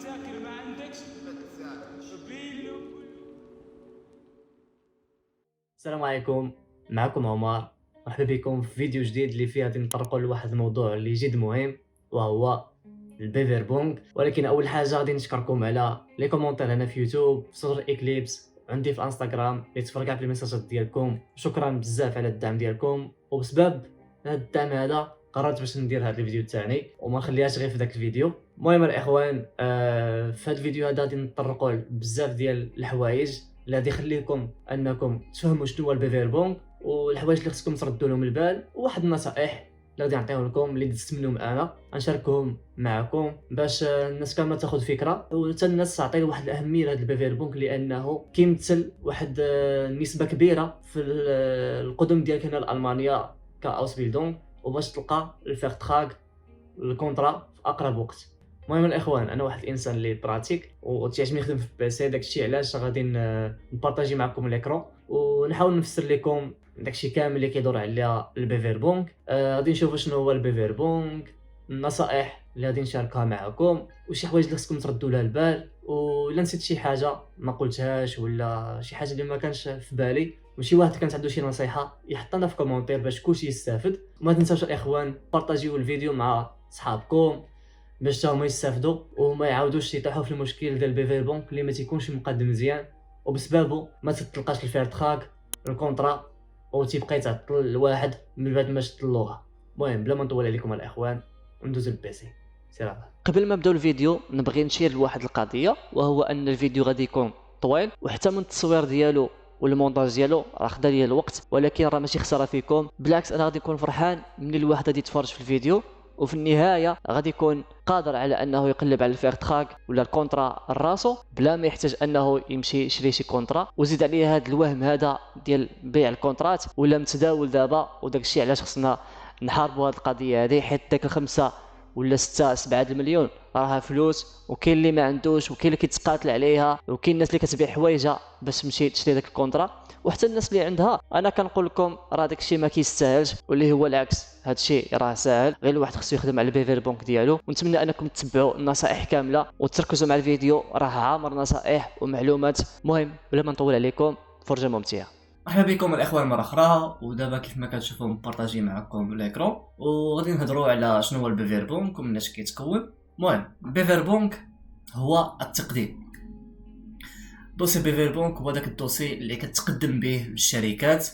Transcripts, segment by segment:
تاكل ما عندكش السلام عليكم، معكم عمر. مرحبا بكم في فيديو جديد اللي فيه غادي نطرقوا لواحد الموضوع اللي جد مهم، وهو البيفر بونج. ولكن اول حاجه غادي نشكركم على لي كومونتير هنا في يوتيوب، في سطر اكليبس، عندي في الانستغرام اللي تفرقع في الميساجات ديالكم. شكرا بزاف على الدعم ديالكم، وبسبب هذا الدعم هذا قررت باش ندير هذا الفيديو الثاني وما نخليهاش غير في ذاك الفيديو. المهم الاخوان، في هذا الفيديو هذا غادي نطرقوا بزاف ديال الحوايج اللي غادي يخليكم انكم تفهموا شنو هو البيفير بونك، والحوايج اللي خصكم تردوا لهم البال، وواحد النصائح اللي غادي نعطيهم لكم اللي دزت منهم انا غنشاركهم معكم باش الناس كامله تاخذ فكره، وحتى الناس تعطي واحد الاهميه لهذا البيفير بونك لانه كيمثل واحد نسبه كبيره في القدم ديالك هنا لالمانيا كاوس بيلدونغ، وباش تلقى الفيرتراغ الكونترا في اقرب وقت. المهم الاخوان، انا واحد الانسان اللي براتيك وتيعجبني نخدم في البيسي، داكشي علاش غادي نبارطاجي معكم ليكرون ونحاول نفسر لكم داكشي كامل اللي كيدور على البيفير بونك. غادي نشوفوا شنو هو البيفير بونك، النصائح اللي غادي نشاركها معكم، وشي حوايج اللي خصكم تردوا لها البال، ولا نسيت شي حاجه ما قلتهاش ولا شي حاجه اللي ما كانش في بالي وشي واحد كانت عنده شي نصيحه يحط لنا في كومونتير باش كلشي يستافد. وما تنساوش الاخوان بارطاجيو الفيديو مع صحابكم باش تا هما يستافدوا وما يعاودوش يطيحوا في المشكل ديال البيفير بونك اللي ما تيكونش مقدم مزيان، وبسببه ما تتلقاش الفيرتراغ الكونترا وتيبقى يتعطل الواحد من بعد ما شد اللغه. المهم بلا ما نطول عليكم الاخوان، ندوزو للبيسي. سير. قبل ما نبداو الفيديو نبغي نشير لواحد القضيه، وهو ان الفيديو غادي يكون طويل، وحتى من التصوير ديالو والمونتاج ديالو راه خدا ليا الوقت، ولكن راه ماشي خساره فيكم، بالعكس انا غادي نكون فرحان من الواحد غادي يتفرج في الفيديو وفي النهايه غادي يكون قادر على انه يقلب على الفيرتراغ ولا الكونترا الراسو بلا ما يحتاج انه يمشي يشري شي كونترا. وزيد عليه هذا الوهم هذا ديال بيع الكونترات ولا متداول دابا، وداك الشيء علاش خصنا نحاربوا هذه القضيه هذه، حيت داك الخمسة ولا 6 7 المليون راها فلوس، وكاين اللي ما عندوش، وكاين اللي كيتقاتل عليها، وكاين الناس اللي كتبيع حوايجها باش تمشي تشري داك الكونترا، وحتى الناس اللي عندها. انا كنقول لكم راه داك الشيء ما كيستاهلش، واللي هو العكس، هذا الشيء راه ساهل، غير الواحد خصو يخدم على البيفير بونك ديالو. ونتمنى انكم تتبعوا النصائح كامله وتركزوا مع الفيديو، راه عامر نصائح ومعلومات. المهم بلا ما نطول عليكم، فرجه ممتعه. مرحبا بكم الاخوان مره اخرى، ودابا كيف ما كتشوفوا مبارطاجي معكم الاكرون، وغادي نهضروا على شنو هو البيفير بونك ومناش كيتكون. المهم البيفير بونك هو التقديم. دوسي بيفير بونك هو داك الدوسي اللي كتقدم به الشركات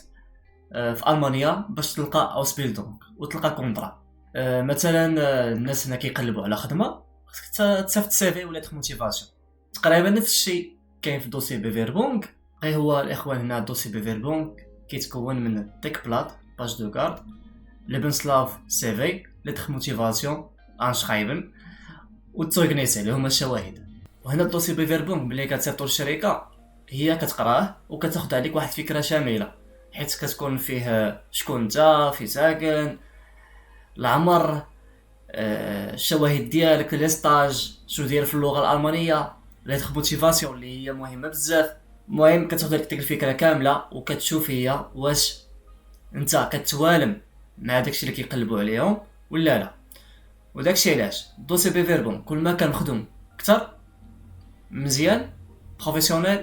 في المانيا باش تلقى اوس بيلدونغ وتلقى كونترا. مثلا الناس هنا كيقلبوا على خدمه، خصك تصيفط سيفي ولا موتيفاسيون. تقريبا نفس الشيء كاين في دوسي بيفير بونك، غير هو الاخوان هنا دوسي بيفير بونك كيتكون من ديك بلات باج دو كارد ليبنسلاف سيفي لتر موتيفاسيون انشرايبن والتوغنيس اللي هما الشواهد. وهنا الدوسي بيفير بونك ملي كتصيفطو للشركه هي كتقراه وكتاخد عليك واحد الفكره شامله، حيت كتكون فيه شكون نتا، في ساكن، العمر، الشواهد ديالك، لي ستاج، شنو داير في اللغه الالمانيه، لتر موتيفاسيون اللي هي مهمه بزاف. المهم كتاخد ديك الفكره كامله وكتشوف هي واش انت كتوالم مع داكشي اللي كيقلبوا عليهم ولا لا. وداكشي علاش دوسي بيفير بونك كل ما كان مخدوم اكثر مزيان بروفيسيونيل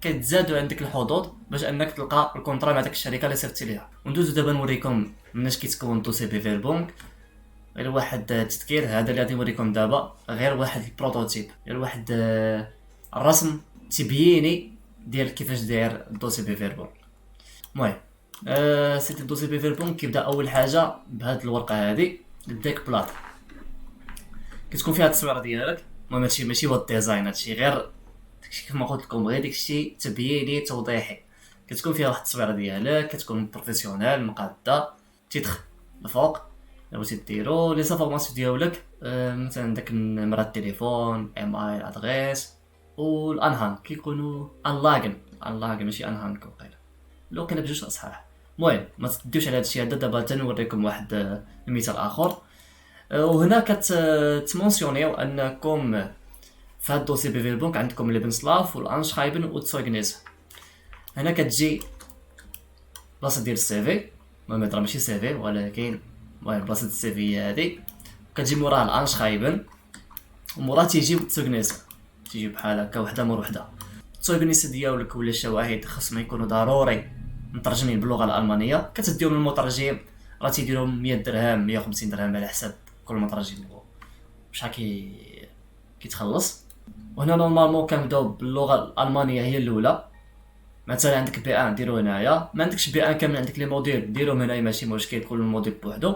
كتزادوا عندك الحظوظ باش انك تلقى الكونترا مع داك الشركه اللي صيفطتي ليها. وندوزو دابا نوريكم مناش كيتكون دوسي بيفير بونك. غير واحد التذكير، هذا اللي غادي نوريكم دابا غير واحد البروتوتيب، غير واحد الرسم تبييني ديال كيفاش داير الدوسي بيفير بونك. المهم سيت الدوسي بيفير بونك كيبدا اول حاجه بهاد الورقه هذه ديك بلاط كتكون فيها التصويره ديالك. المهم هادشي ماشي هو الديزاين، هادشي غير داكشي كيف ما قلت لكم، غير داكشي تبييني توضيحي. كتكون فيها واحد التصويره ديالك، كتكون بروفيسيونيل مقاده، تيتر الفوق لو بغيتي ديرو لي سافورماسيون ديالك، مثلا داك نمره التليفون، ايميل، ادريس، والانهان كيكونوا انلاغن ماشي انهان وقيله لو كان بجوج اصحاح. المهم ما تديوش على هادشي هذا، دابا تنوريكم واحد المثال اخر. وهنا كتمونسيونيو انكم في هاد الدوسي بيفير بونك عندكم ليبنسلاف والانشرايبن والتسوغنيز. هنا كتجي بلاصه ديال السيفي، المهم راه ماشي سيفي ولكن المهم بلاصه السيفي هادي، كتجي موراها الانشرايبن ومورا تيجيو تسوغنيسا، تيجي بحال هكا وحده مور وحده. التسوغنيسا ديالك ولا الشواهد خصهم يكونوا ضروري مترجمين باللغه الالمانيه. كتديهم للمترجم، راه تيديرهم 100 درهم 150 درهم على حساب كل مترجم شحال كيتخلص. وهنا نورمالمون كنبداو باللغه الالمانيه هي الاولى. مثلا عندك بي 1 ديرو هنايا، ما عندكش بي 1 كامل عندك لي موديل ديرهم هنايا ماشي مشكل، كل موديل بوحدو.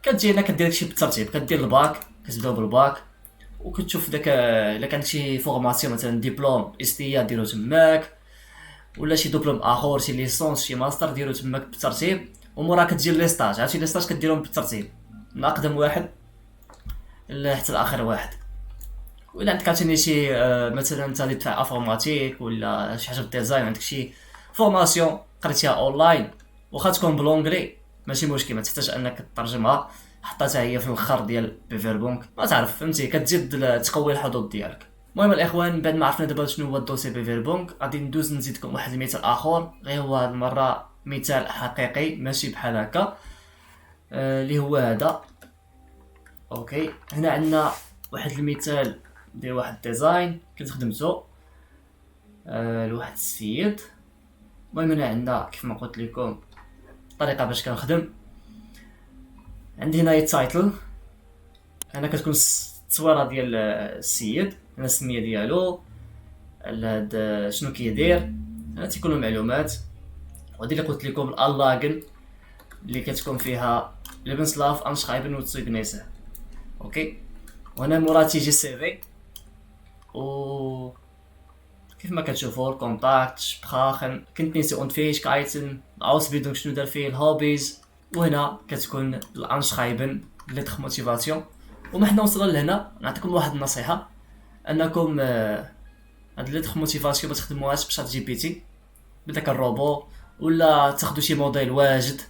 كتجي هنا كدير داكشي بالترتيب، كدير الباك، كتبداو بالباك وكتشوف داك الا كان شي فورماسيون مثلا ديبلوم اس تي ديرو تماك، ولا شي دبلوم اخر شي ليسونس شي ماستر ديرو تماك بالترتيب. ومورا كتجي لي ستاج، عرفتي لي ستاج كديرهم بالترتيب من اقدم واحد حتى لاخر واحد. ولا عندك عاوتاني شي مثلا انت اللي تاع انفورماتيك ولا شي حاجه بالديزاين، عندك شي فورماسيون قريتيها اونلاين واخا تكون بلونغلي ماشي مشكل، ما تحتاج انك تترجمها، حطيتها هي في الاخر ديال بيفيربونك ما تعرف فهمتي، كتزيد تقوي الحظوظ ديالك. المهم الاخوان، بعد ما عرفنا دابا شنو هو الدوسي بيفيربونك، غادي ندوز نزيدكم واحد المثال اخر، غير هو هاد المره مثال حقيقي ماشي بحال هكا، اللي هو هذا. اوكي، هنا عندنا واحد المثال ديال واحد الديزاين كنت خدمته لواحد السيد. المهم هنا عندنا كيف ما قلت لكم الطريقه باش كنخدم. عندي هنا التايتل، هنا كتكون التصويره ديال السيد، هنا السميه ديالو، هاد شنو كيدير، هنا تيكونوا معلومات. وهادي اللي قلت لكم اللاغن اللي كتكون فيها ليبنسلاف انشرايبن وتسوغنيسه. اوكي، وهنا مورا تيجي السي في، و كيف ما كتشوفوا الكونتاكت شبخاخن كنت نسي اون فيشكايتن اوسبيلدونغ شنو دار فيه الهوبيز. وهنا كتكون الانشرايبن ليتر موتيفاسيون. وما حنا وصلنا لهنا نعطيكم واحد النصيحه، انكم هاد ليتر موتيفاسيون ما تخدموهاش بشات جي بي تي بداك الروبو، ولا تاخذوا شي موديل واجد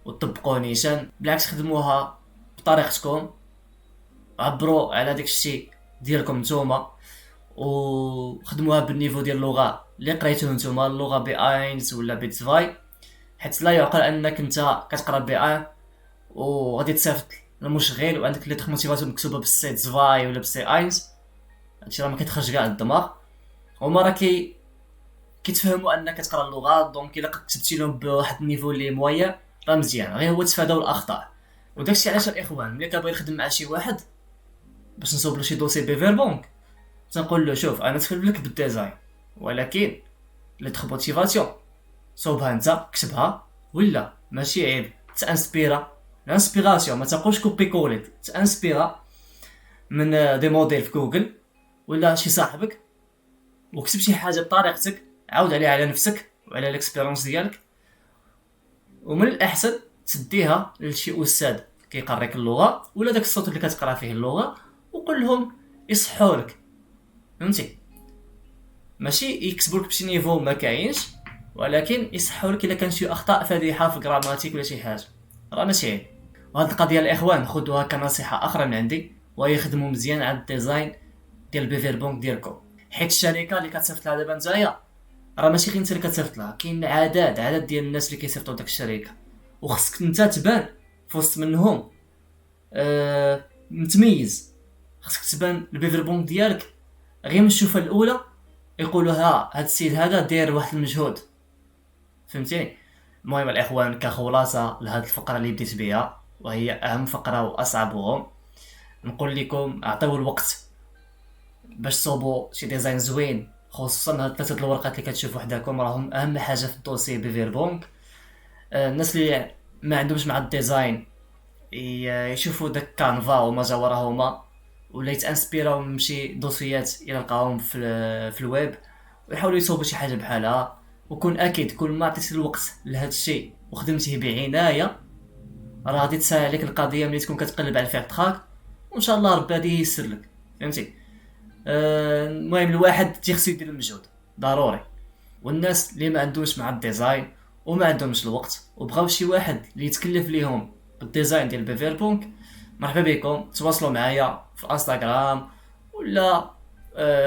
وتطبقوه نيشان. بالعكس خدموها بطريقتكم، عبروا على داك الشيء ديالكم نتوما، وخدموها بالنيفو ديال اللغه اللي قريتوه نتوما، اللغه بي 1 ولا بي 2، حيت لا يعقل انك انت كتقرا بي 1 وغادي تصيفط للمشغل وعندك ليتر موتيفاسيون مكتوبه بالسي 2 ولا بالسي 1، هادشي راه ما كيدخلش كاع الدماغ. هما راه كيتفهموا انك كتقرا اللغه، دونك الا كتبتي لهم بواحد النيفو اللي مويا راه مزيان، غير هو تفاداو الاخطاء. وداكشي علاش الاخوان ملي كنبغي نخدم مع شي واحد باش نصوب له شي دوسي بيفيربونك، تنقول له شوف انا تخدم لك بالديزاين، ولكن ليتر موتيفاسيون صوبها انت كتبها، ولا ماشي عيب تانسبيرا الانسبيراسيون، ما تقولش كوبي كوليت، تانسبيرا من دي موديل في جوجل ولا شي صاحبك، وكتب شي حاجه بطريقتك، عاود عليها على نفسك وعلى الاكسبيرونس ديالك. ومن الاحسن تديها لشي استاذ كيقريك اللغه ولا داك الصوت اللي كتقرا فيه اللغه، وقول لهم يصحوا لك، فهمتي، ماشي يكتبوا لك بشي نيفو ما كاينش، ولكن يصحوا لك الا كان شي اخطاء فادحه في الجراماتيك ولا شي حاجه، راه ماشي عيب. وهاد القضيه الاخوان خذوها كنصيحه اخرى من عندي، وهي خدموا مزيان على الديزاين ديال بيفيربونك ديالكم، حيت الشركه اللي كتصيفط لها دابا نتايا راه ماشي غير انت اللي كتصيفط لها، كاين عدد ديال الناس اللي كيصيفطوا لداك الشركه، وخصك انت تبان في وسط منهم متميز. خصك تبان البيفيربونك ديالك غير من الشوفه الاولى يقولوا هاد السيد هذا داير واحد المجهود، فهمتيني. المهم الاخوان كخلاصه لهاد الفقره اللي بديت بها، وهي اهم فقره واصعبهم، نقول لكم اعطيو الوقت باش تصوبوا شي ديزاين زوين، خصوصا هاد ثلاثه الورقات اللي كتشوفوا وحداكم راهم اهم حاجه في الدوسي بيفيربونك. الناس اللي ما عندهمش مع الديزاين يشوفوا داك كانفا وما جا وراهما، ولا يتانسبيراو من شي دوسيات الى لقاهم في الويب ويحاولوا يصوبوا شي حاجه بحالها. وكون اكيد كل ما عطيتي الوقت لهذا الشيء وخدمتيه بعنايه راه غادي تسهل عليك القضيه ملي تكون كتقلب على الفيق تراك، وان شاء الله ربي غادي ييسر لك، فهمتي. المهم الواحد تيخصو يدير المجهود ضروري، والناس اللي ما عندهمش مع الديزاين وما عندهمش الوقت وبغاو شي واحد اللي يتكلف ليهم بالديزاين ديال بيفيربونك، مرحبا بكم، تواصلوا معايا في انستغرام ولا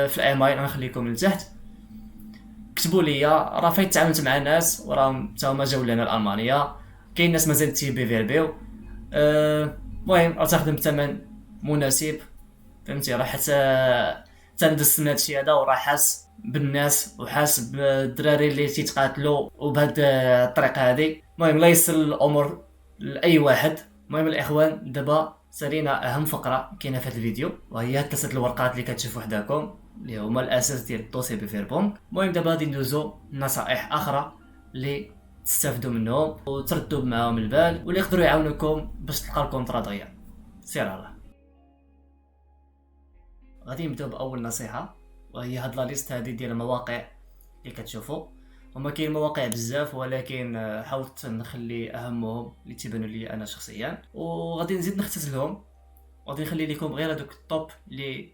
في الايميل غنخليكم من تحت، كتبوا لي. راه فايت تعاملت مع ناس وراهم حتى هما جاو لنا لالمانيا، كاين ناس مازال تيبيفيربيو. المهم راه تخدم بثمن مناسب، فهمتي؟ راه حتى ندس من هادشي هذا وراه حاس بالناس وحاس بالدراري اللي تيتقاتلوا وبهاد الطريقه هذه. المهم لا يسر الامور لاي واحد. المهم الاخوان دابا سالينا اهم فقره كاينه في هذا الفيديو، وهي هاد 3 الورقات اللي كتشوفوا حداكم اللي هما الاساس ديال الدوسي بفيربونك. المهم دابا غادي ندوزو نصائح اخرى اللي تستافدوا منهم وتردوا معاهم البال واللي يقدروا يعاونوكم باش تلقاو الكونطرا دغيا. سير على غادي نبداو باول نصيحه، وهي هاد لا ليست هادي ديال المواقع اللي كتشوفوا. هما كاين مواقع بزاف ولكن حاولت نخلي اهمهم اللي تيبانوا لي انا شخصيا، وغادي نزيد نختزلهم وغادي نخلي لكم غير هذوك الطوب اللي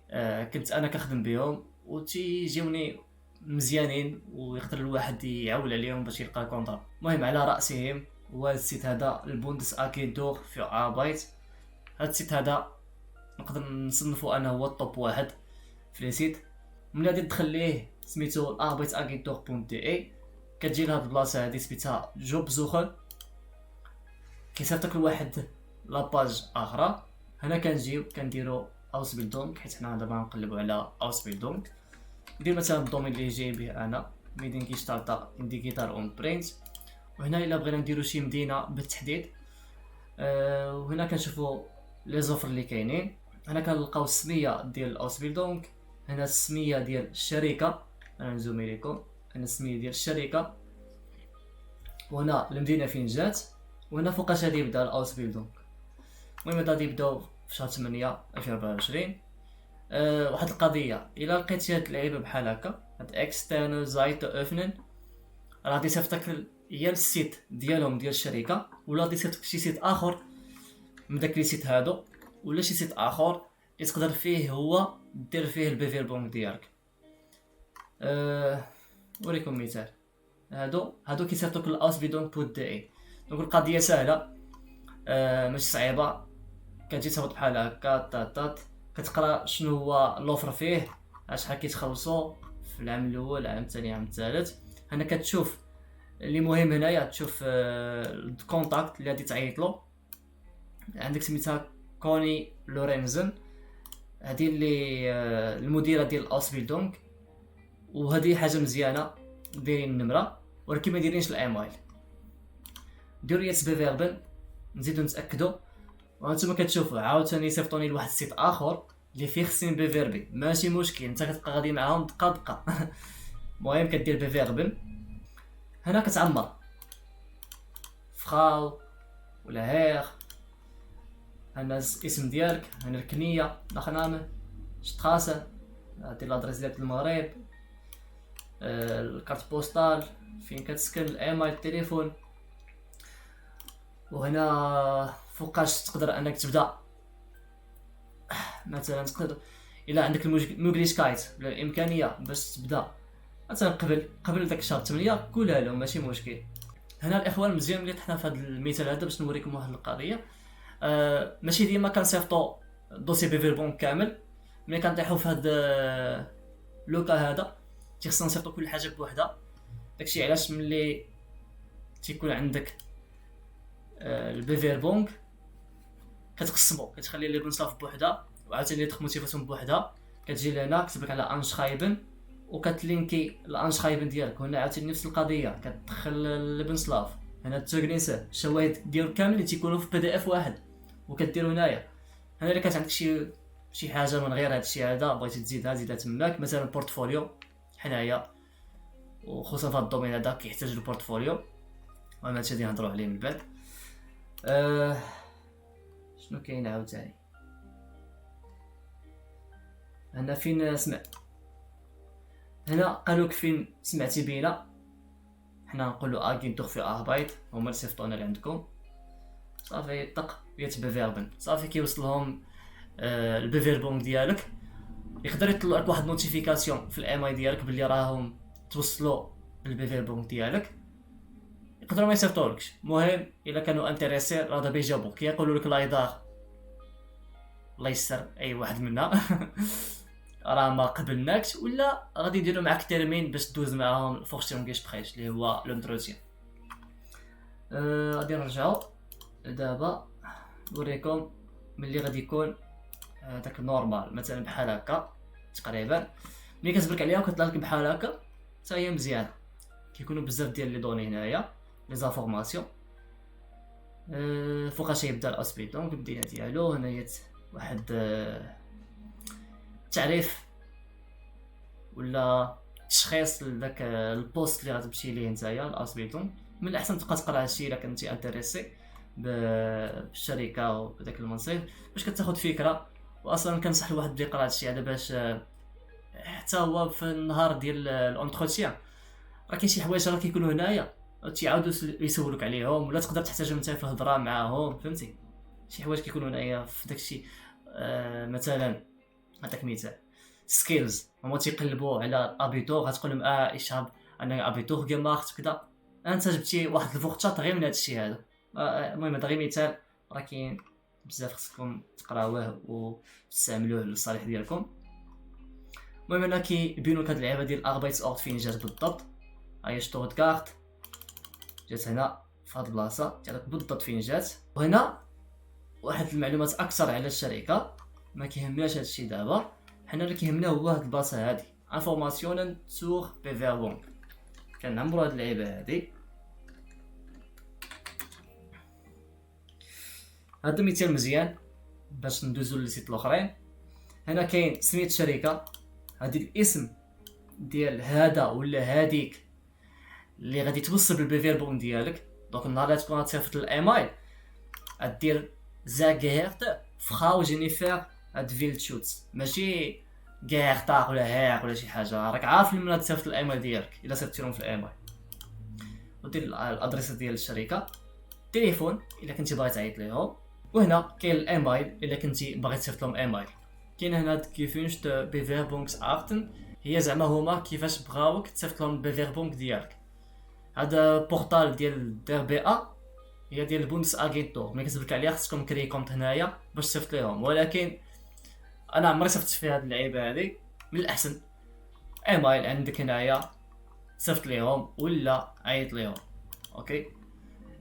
كنت انا كنخدم بهم وتيجيوني مزيانين ويقدر الواحد يعول عليهم باش يلقى الكونطرا. المهم على راسهم هو السيت هذا البوندس اكيدور في اربايت. هاد السيت هذا نقدر نصنفو انا هو الطوب واحد في لي سيت. من غادي تدخل ليه سميتو اربايت اكيدور بونت دي اي، كتجي لهاد البلاصه هادي سميتها جوب زوخر، كيصيفطك لواحد لاباج اخرى. هنا كنجيو كنديرو اوس بيلدونغ، حيت حنا دابا نقلبو على اوس بيلدونغ. ندير مثلا الدومين اللي جاي به انا ميدين كيشتارتا انديكيتار اون برينت. وهنا الا بغينا نديرو شي مدينه بالتحديد وهنا كنشوفو لي زوفر اللي كاينين. هنا كنلقاو السميه ديال اوس بيلدونغ، هنا السميه ديال الشركه، انا نزومي لكم هنا السميه ديال الشركه، وهنا المدينه فين جات، وهنا فوقاش غادي يبدا الاوس بيلدونغ. المهم غادي يبداو في شهر 8 2024. واحد القضيه الا لقيتي هاد اللعيبه بحال هكا هاد اكسترنال زايت اوفنن، راه غادي يصيفطك يا السيت ديالهم ديال الشركه ولا غادي يصيفطك شي سيت اخر من داك لي سيت هادو، ولا شي سيت اخر اللي تقدر فيه هو دير فيه البيفيربونك ديالك. نوريكم مثال. هادو كيصيفطوك الاوس بيدون بوت دي اي. دونك القضيه سهله ماشي صعيبه. كتجي تهبط بحال هكا طاط كتقرا شنو هو لوفر فيه، شحال كيتخلصوا في العام الاول العام الثاني العام الثالث. هنا كتشوف اللي مهم هنايا تشوف الكونتاكت اللي غادي تعيط له. عندك سميتها كوني لورينزن، هذه اللي المديره ديال الاوس بيلدونغ، وهذه حاجه مزيانه دايرين النمره ولكن ما دايرينش الايميل. ديروا لي بيفيربن نزيدو نتاكدوا. وانتم كتشوفوا عاوتاني صيفطوني لواحد السيت اخر اللي فيه خصني بيفيربي، ماشي مشكل انت كتبقى غادي معاهم دقه دقه. المهم كدير بيفيربن، هنا كتعمر فراو ولا هير، هنا الاسم ديالك، هنا الكنيه نخنامه شطخاسه، هادي لادريس ديال المغرب، الكارت بوستال فين كتسكن، الايميل، التليفون. وهنا فوقاش تقدر انك تبدا مثلا تقدر الا عندك الموغليشكايت الامكانيه باش تبدا مثلا قبل داك الشهر 8 قولها لهم ماشي مشكل. هنا الاخوان مزيان ملي طحنا في هذا المثال هذا باش نوريكم واحد القضيه. ماشي ديما كنصيفطوا دوسي بيفيربونك كامل، ملي كنطيحوا في هذا لوكا هذا تيخصنا نصيفطوا كل حاجه بوحدها. داكشي علاش ملي تيكون عندك البيفيربونك كتقسمو، كتخلي لي بنصاف بوحدها وعاوتاني تدخل موتيفاسيون بوحدها. كتجي لهنا كتبك على انشرايبن وكتلينكي الانشرايبن ديالك. هنا عاوتاني نفس القضيه كتدخل البنسلاف، هنا التوغنيسه الشواهد ديالو كامل اللي تيكونوا في بي دي اف واحد وكديروا هنايا. هنا الا كانت عندك شي حاجه من غير هادشي هذا بغيتي تزيدها زيدها تماك، مثلا بورتفوليو حنايا وخصوصا في هذا الدومين هذا كيحتاج البورتفوليو. وانا هادشي غادي نهضروا عليه من بعد. شنو كاين عاوتاني هنا فين سمع، هنا قالوك فين سمعتي بينا، حنا نقولوا اكيدور في اربايت، هما اللي صيفطونا لعندكم. صافي طق يتبيفيربن صافي كيوصلهم البيفيربونك ديالك. يقدر يطلع لك واحد نوتيفيكاسيون في الايميل ديالك باللي راهم توصلوا بالبيفيربونك ديالك. يقدروا ما يصيفطولكش، المهم الا كانوا انتريسي راه دابا يجاوبوك كيقولوا لك لايدار الله يسر اي واحد منا راه ما قبلناكش ولا غادي نديروا معاك تيرمين باش دوز معاهم الفورسيون كيش بخيش اللي هو لونتروتيان. غادي نرجعوا دابا نوريكم ملي غادي يكون داك النورمال مثلا بحال هكا تقريبا، ملي كتبرك عليها وكطلع لك بحال هكا حتى هي مزيانه. كيكونوا بزاف ديال لي دوني هنايا لي زانفورماسيون. فوقاش يبدا الاسبيد دونك بدينا ديالو هنايا واحد تعريف ولا تشخيص لذاك البوست اللي غتمشي ليه نتايا الاسبيتون. من الاحسن تبقى تقرا هادشي الا كنتي انتريسي بالشركه وبداك المنصب باش كتاخد فكره. واصلا كنصح الواحد بدا يقرا هادشي على باش حتى هو في النهار ديال الانتروتيان راه كاين شي حوايج راه كيكونوا هنايا تيعاودوا يسولوك عليهم، ولا تقدر تحتاجهم نتا في الهضره معاهم، فهمتي؟ شي حوايج كيكونوا هنايا في داكشي. مثلا هذاك مثال سكيلز، هما تيقلبوا على ابيتور غتقول لهم اشهب انا ابيتور gemacht كذا، انت جبتي واحد الفوقتات غير من هذا الشيء هذا. المهم هذا غير مثال، راه كاين بزاف خصكم تقراوه وتستعملوه للصالح ديالكم. المهم هنا كيبينوا لك هاد اللعيبه ديال اربايت اورت فين جات بالضبط. هاهي شتوتغارت جات هنا في هاد البلاصه، تعطيك بالضبط فين جات. وهنا واحد المعلومات اكثر على الشركه، ما كيهمناش هادشي دابا، حنا اللي كيهمنا هو هاد البلاصه هادي انفورماسيون سور بيفيربونك. كنعمروا هاد اللعيبه هادي. هذا مثال مزيان باش ندوزو للسيت الاخرين. هنا كاين سميه الشركه، هادي الاسم ديال هذا ولا هاديك اللي غادي توصل بالبيفيربون ديالك. دونك النهار اللي تكون غتصيفط الايميل غدير زاغيرت فراو جينيفر هاد فيلتشوتس، ماشي غيرتا ولا هير ولا شي حاجه. راك عارف لمن تصيفط الايميل ديالك الا صيفطتي لهم في الايميل. ودير الادريس ديال الشركه، تليفون الا كنتي باغي تعيط ليهم، وهنا كاين الايميل الا كنتي باغي تصيفط لهم ايميل. كاين هنا كيفينش بيفيربونكس ارتن، هي زعما هما كيفاش بغاوك تصيفط لهم البيفيربونك ديالك. هذا بورتال ديال دير بي ا هي ديال البوندس اغينتور، ملي كتبرك عليها خصكم كري كونت هنايا باش تصيفط ليهم. ولكن انا عمري صيفطت في هاد اللعيبه هادي. من الاحسن ايميل عندك هنايا صيفط ليهم ولا عيط ليهم. اوكي.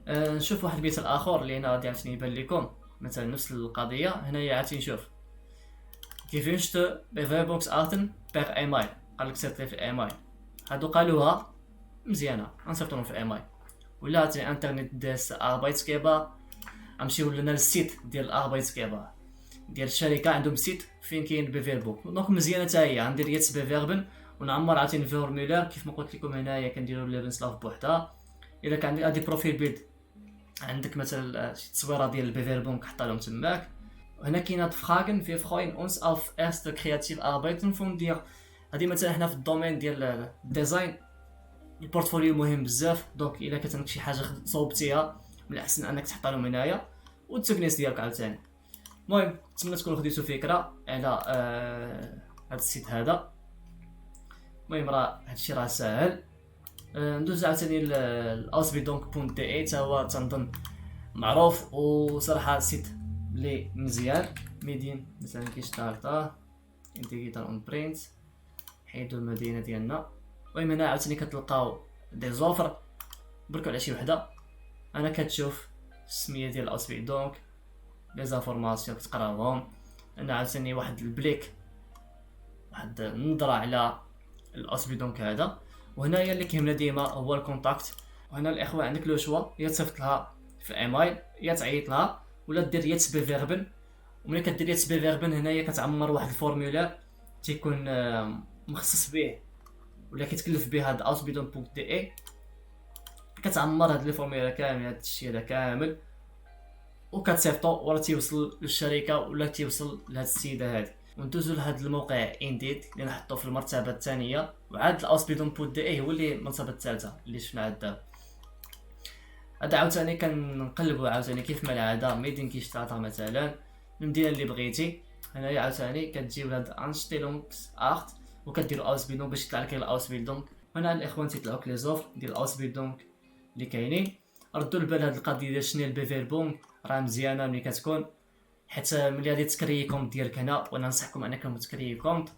نشوف واحد المثال اخر اللي هنا غادي عاوتاني يبان لكم مثلا نفس القضيه. هنايا عاوتاني نشوف كيفاش بيفيربونكس ارتن بير ايميل، قال لك صيفط لي في ايميل. هادو قالوها مزيانه غنصيفطو لهم في ايميل. ولا عاوتاني انترنت داس اربايتسكيبر، غنمشيو لنا للسيت ديال اربايتسكيبر ديال الشركه، عندهم سيت فين كاين البيفيربونك. دونك مزيانه حتى هي. غندير يتس بيفيربن ونعمر عاوتاني الفورمولير كيف ما قلت لكم. هنايا كنديروا ليفنسلاف بوحدها. الا كان عندي بروفيل بيلد عندك مثلا شي تصويره ديال البيفيربونك حطها لهم تماك. هنا كاين هاد فراغن في فروين اونس اف ايرست كرياتيف اربايتن فون دير. هادي مثلا حنا في الدومين ديال الديزاين البورتفوليو مهم بزاف. دونك الا كانت عندك شي حاجه صوبتيها من الاحسن انك تحطها لهم هنايا والتكنيس ديالك عاوتاني. المهم نتمنى تكونوا خديتوا فكره على هاد السيت هذا. المهم راه هادشي راه ساهل. ندوز عاوتاني لاوسبيدونك.de حتى هو تنظن معروف وصراحه سيت لي مزيان. ميدين مثلا كيشتارطا انتيغيتال اون برينت، حيدو المدينه ديالنا. المهم هنا عاوتاني كتلقاو دي زوفر، بركو على شي وحده. انا كتشوف السميه ديال اوسبيدونك، لي زانفورماسيون كتقراهم. انا عاوتاني واحد البليك، واحد النظره على الاوسبيدونك هذا. وهنايا اللي كيهمنا ديما هو الكونتاكت. وهنا الاخوه عندك لو شوا، يا تصيفط لها في ايميل يا تعيط لها ولا دير يتس بيفيربن. وملي كدير يتس بيفيربن هنايا كتعمر واحد الفورمولير تيكون مخصص به ولا كتكلف به هاد outbidon.de. كتعمر هاد لي فورمولير كامل، هاد الشيء هذا كامل، وكتصيفطو وراه تيوصل للشركه ولا تيوصل لهاد السيده هادي. وندوزو لهاد الموقع انديد اللي نحطو في المرتبه الثانيه، وعاد outbidon.de هو اللي المرتبه الثالثه اللي شفنا عاد. هذا عاوتاني كنقلبو عاوتاني كيف ما العاده ميدين كيشتاطا مثلا المدينه اللي بغيتي. هنايا عاوتاني كتجيو لهاد انشتيلونكس ارت وكديروا اوسبيدونك باش يطلع لك الاوسبيدونك. هنا الاخوان تيطلعوك لي زوفر ديال الاوسبيدونك اللي كاينين. ردوا البال هاد القضيه ديال شنو البيفيربونك راه مزيانه ملي كتكون، حيت ملي غادي تكري كونت ديالك هنا، وانا ننصحكم انكم تكري كونت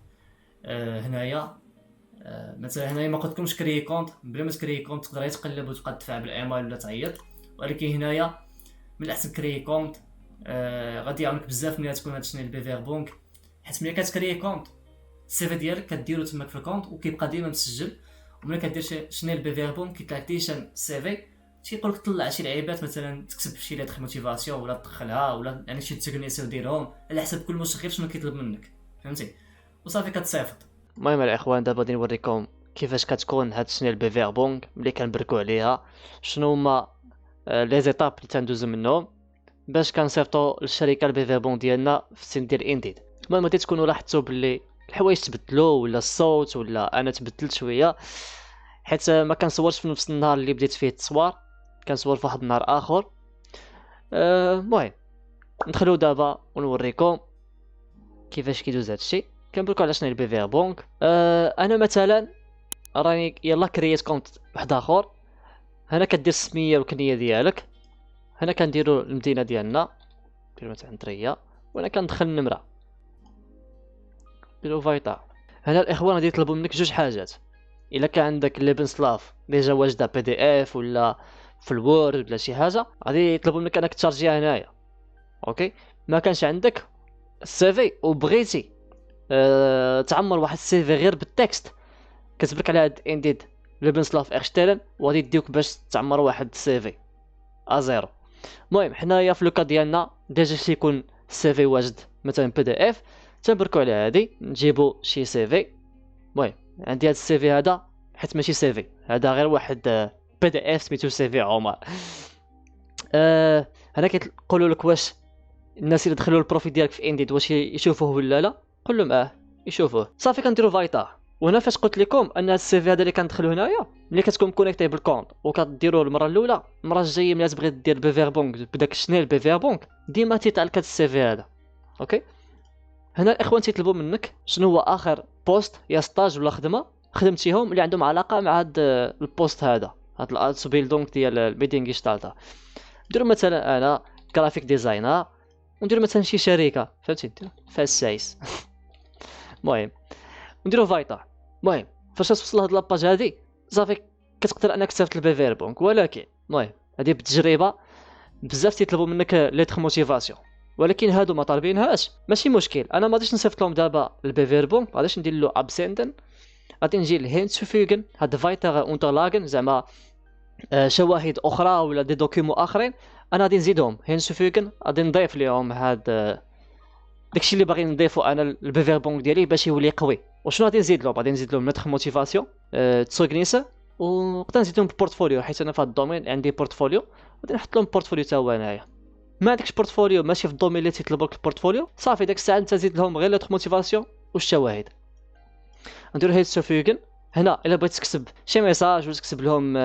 هنايا. مثلا هنايا ما قلتلكمش كري كونت، بلا ما تكري كونت تقدر تقلب وتبقى تدفع بالايميل ولا تعيط. ولكن هنايا من الاحسن كري كونت. غادي يعاونك بزاف ملي تكون هاد شنو البيفيربونك حيت ملي كتكري كونط السي في ديالك كديرو تماك في الكونط وكيبقى ديما مسجل. وملي كدير شنو البيفيربوم كيكلاكتيشن السي في تيقول لك طلع شي لعيبات مثلا تكتب شي ليتر موتيفاسيون ولا تدخلها ولا يعني شي تكنيسيو ديرهم على حسب كل مشغل شنو كيطلب منك فهمتي وصافي كتصيفط. المهم الاخوان دابا غادي نوريكم كيفاش كتكون هاد الشنيا البيفير بونغ ملي كنبركو عليها، شنو هما لي زيتاب اللي تندوزو منهم باش كنصيفطو للشركه البيفير بونغ ديالنا في السين ديال انديد. المهم غادي تكونوا لاحظتوا باللي الحوايج تبدلوا ولا الصوت ولا انا تبدلت شويه، حيت ما كنصورش في نفس النهار اللي بديت فيه التصوير، كنصور في واحد النهار اخر. المهم ندخلوا دابا ونوريكم كيفاش كيدوز هادشي. كنبركو على شنو البيفير بونغ. انا مثلا راني يلا كرييت كونت واحد اخر، هنا كدير السميه والكنيه ديالك، هنا كنديروا المدينه ديالنا نديروا مثلا دريه، وانا كندخل النمره نديروا فايطا. هنا الاخوان غادي يطلبوا منك جوج حاجات. الا كان عندك ليبن سلاف ديجا واجده بي دي اف ولا في الوورد ولا شي حاجه غادي يطلبوا منك انك تشارجيها هنايا. اوكي ما كانش عندك السيفي وبغيتي تعمر واحد السيفي غير بالتكست، كتبرك على هاد انديد ليبن سلاف ارشتيلن وغادي يديوك باش تعمر واحد السيفي ازيرو. المهم حنايا في لوكا ديالنا ديجا شي يكون السيفي واجد مثلا بي دي اف، تنبركو على هادي نجيبو شي سيفي. المهم عندي هاد السيفي هذا حيت ماشي سيفي هذا غير واحد بي دي اف سميتو سيفي عمر. هنا كيقولوا لك واش الناس اللي دخلوا البروفيل ديالك في انديد واش يشوفوه ولا لا، قول لهم يشوفوه. صافي كنديروا فايطا. وهنا فاش قلت لكم ان السيفي هذا اللي كندخلو هنايا ملي كتكون كونيكتي بالكونط وكديروه المره الاولى، المره الجايه ملي تبغي دير بيفير بونغ بداك شنو البيفير بونغ ديما تيطلع لك السيفي هذا. اوكي هنا الاخوان تيطلبوا منك شنو هو اخر بوست يا ستاج ولا خدمه خدمتيهم اللي عندهم علاقه مع هاد البوست هذا، هاد الادسبيل دونك ديال الميدينغ شتالتا. نديروا مثلا انا جرافيك ديزاينر ونديروا مثلا شي شركه فهمتي نديروا فاس سايس. المهم نديروا فايطا. المهم فاش توصل لهاد لاباج هادي صافي كتقدر انك تصيفط البيفير بونك، ولكن المهم هادي بالتجربه بزاف تيطلبوا منك ليتر موتيفاسيون، ولكن هادو ما طالبينهاش ماشي مشكل. انا ما غاديش نصيفط لهم دابا البيفير بونك، غاديش ندير له ابسندن، غادي نجي لهينسوفيغن هاد فايتر اونترلاغن زعما شواهد اخرى ولا دي دوكيمو اخرين انا غادي نزيدهم هينسوفيغن، غادي نضيف ليهم هاد داكشي اللي باغي نضيفو انا البيفير بونك ديالي باش يولي قوي. وشنو غادي نزيد لهم؟ غادي نزيد لهم ليتر موتيفاسيون تسوغنيسا، ونقدر نزيد لهم البورتفوليو حيت انا في هاد الدومين عندي بورتفوليو، غادي نحط لهم البورتفوليو تا هو هنايا. ما عندكش بورتفوليو ماشي في الدومين اللي تيطلب لك البورتفوليو صافي داك الساعه انت زيد لهم غير ليتر موتيفاسيون والشواهد. نديرو هينسوفيغن. هنا الا بغيت تكتب شي ميساج ولا تكتب لهم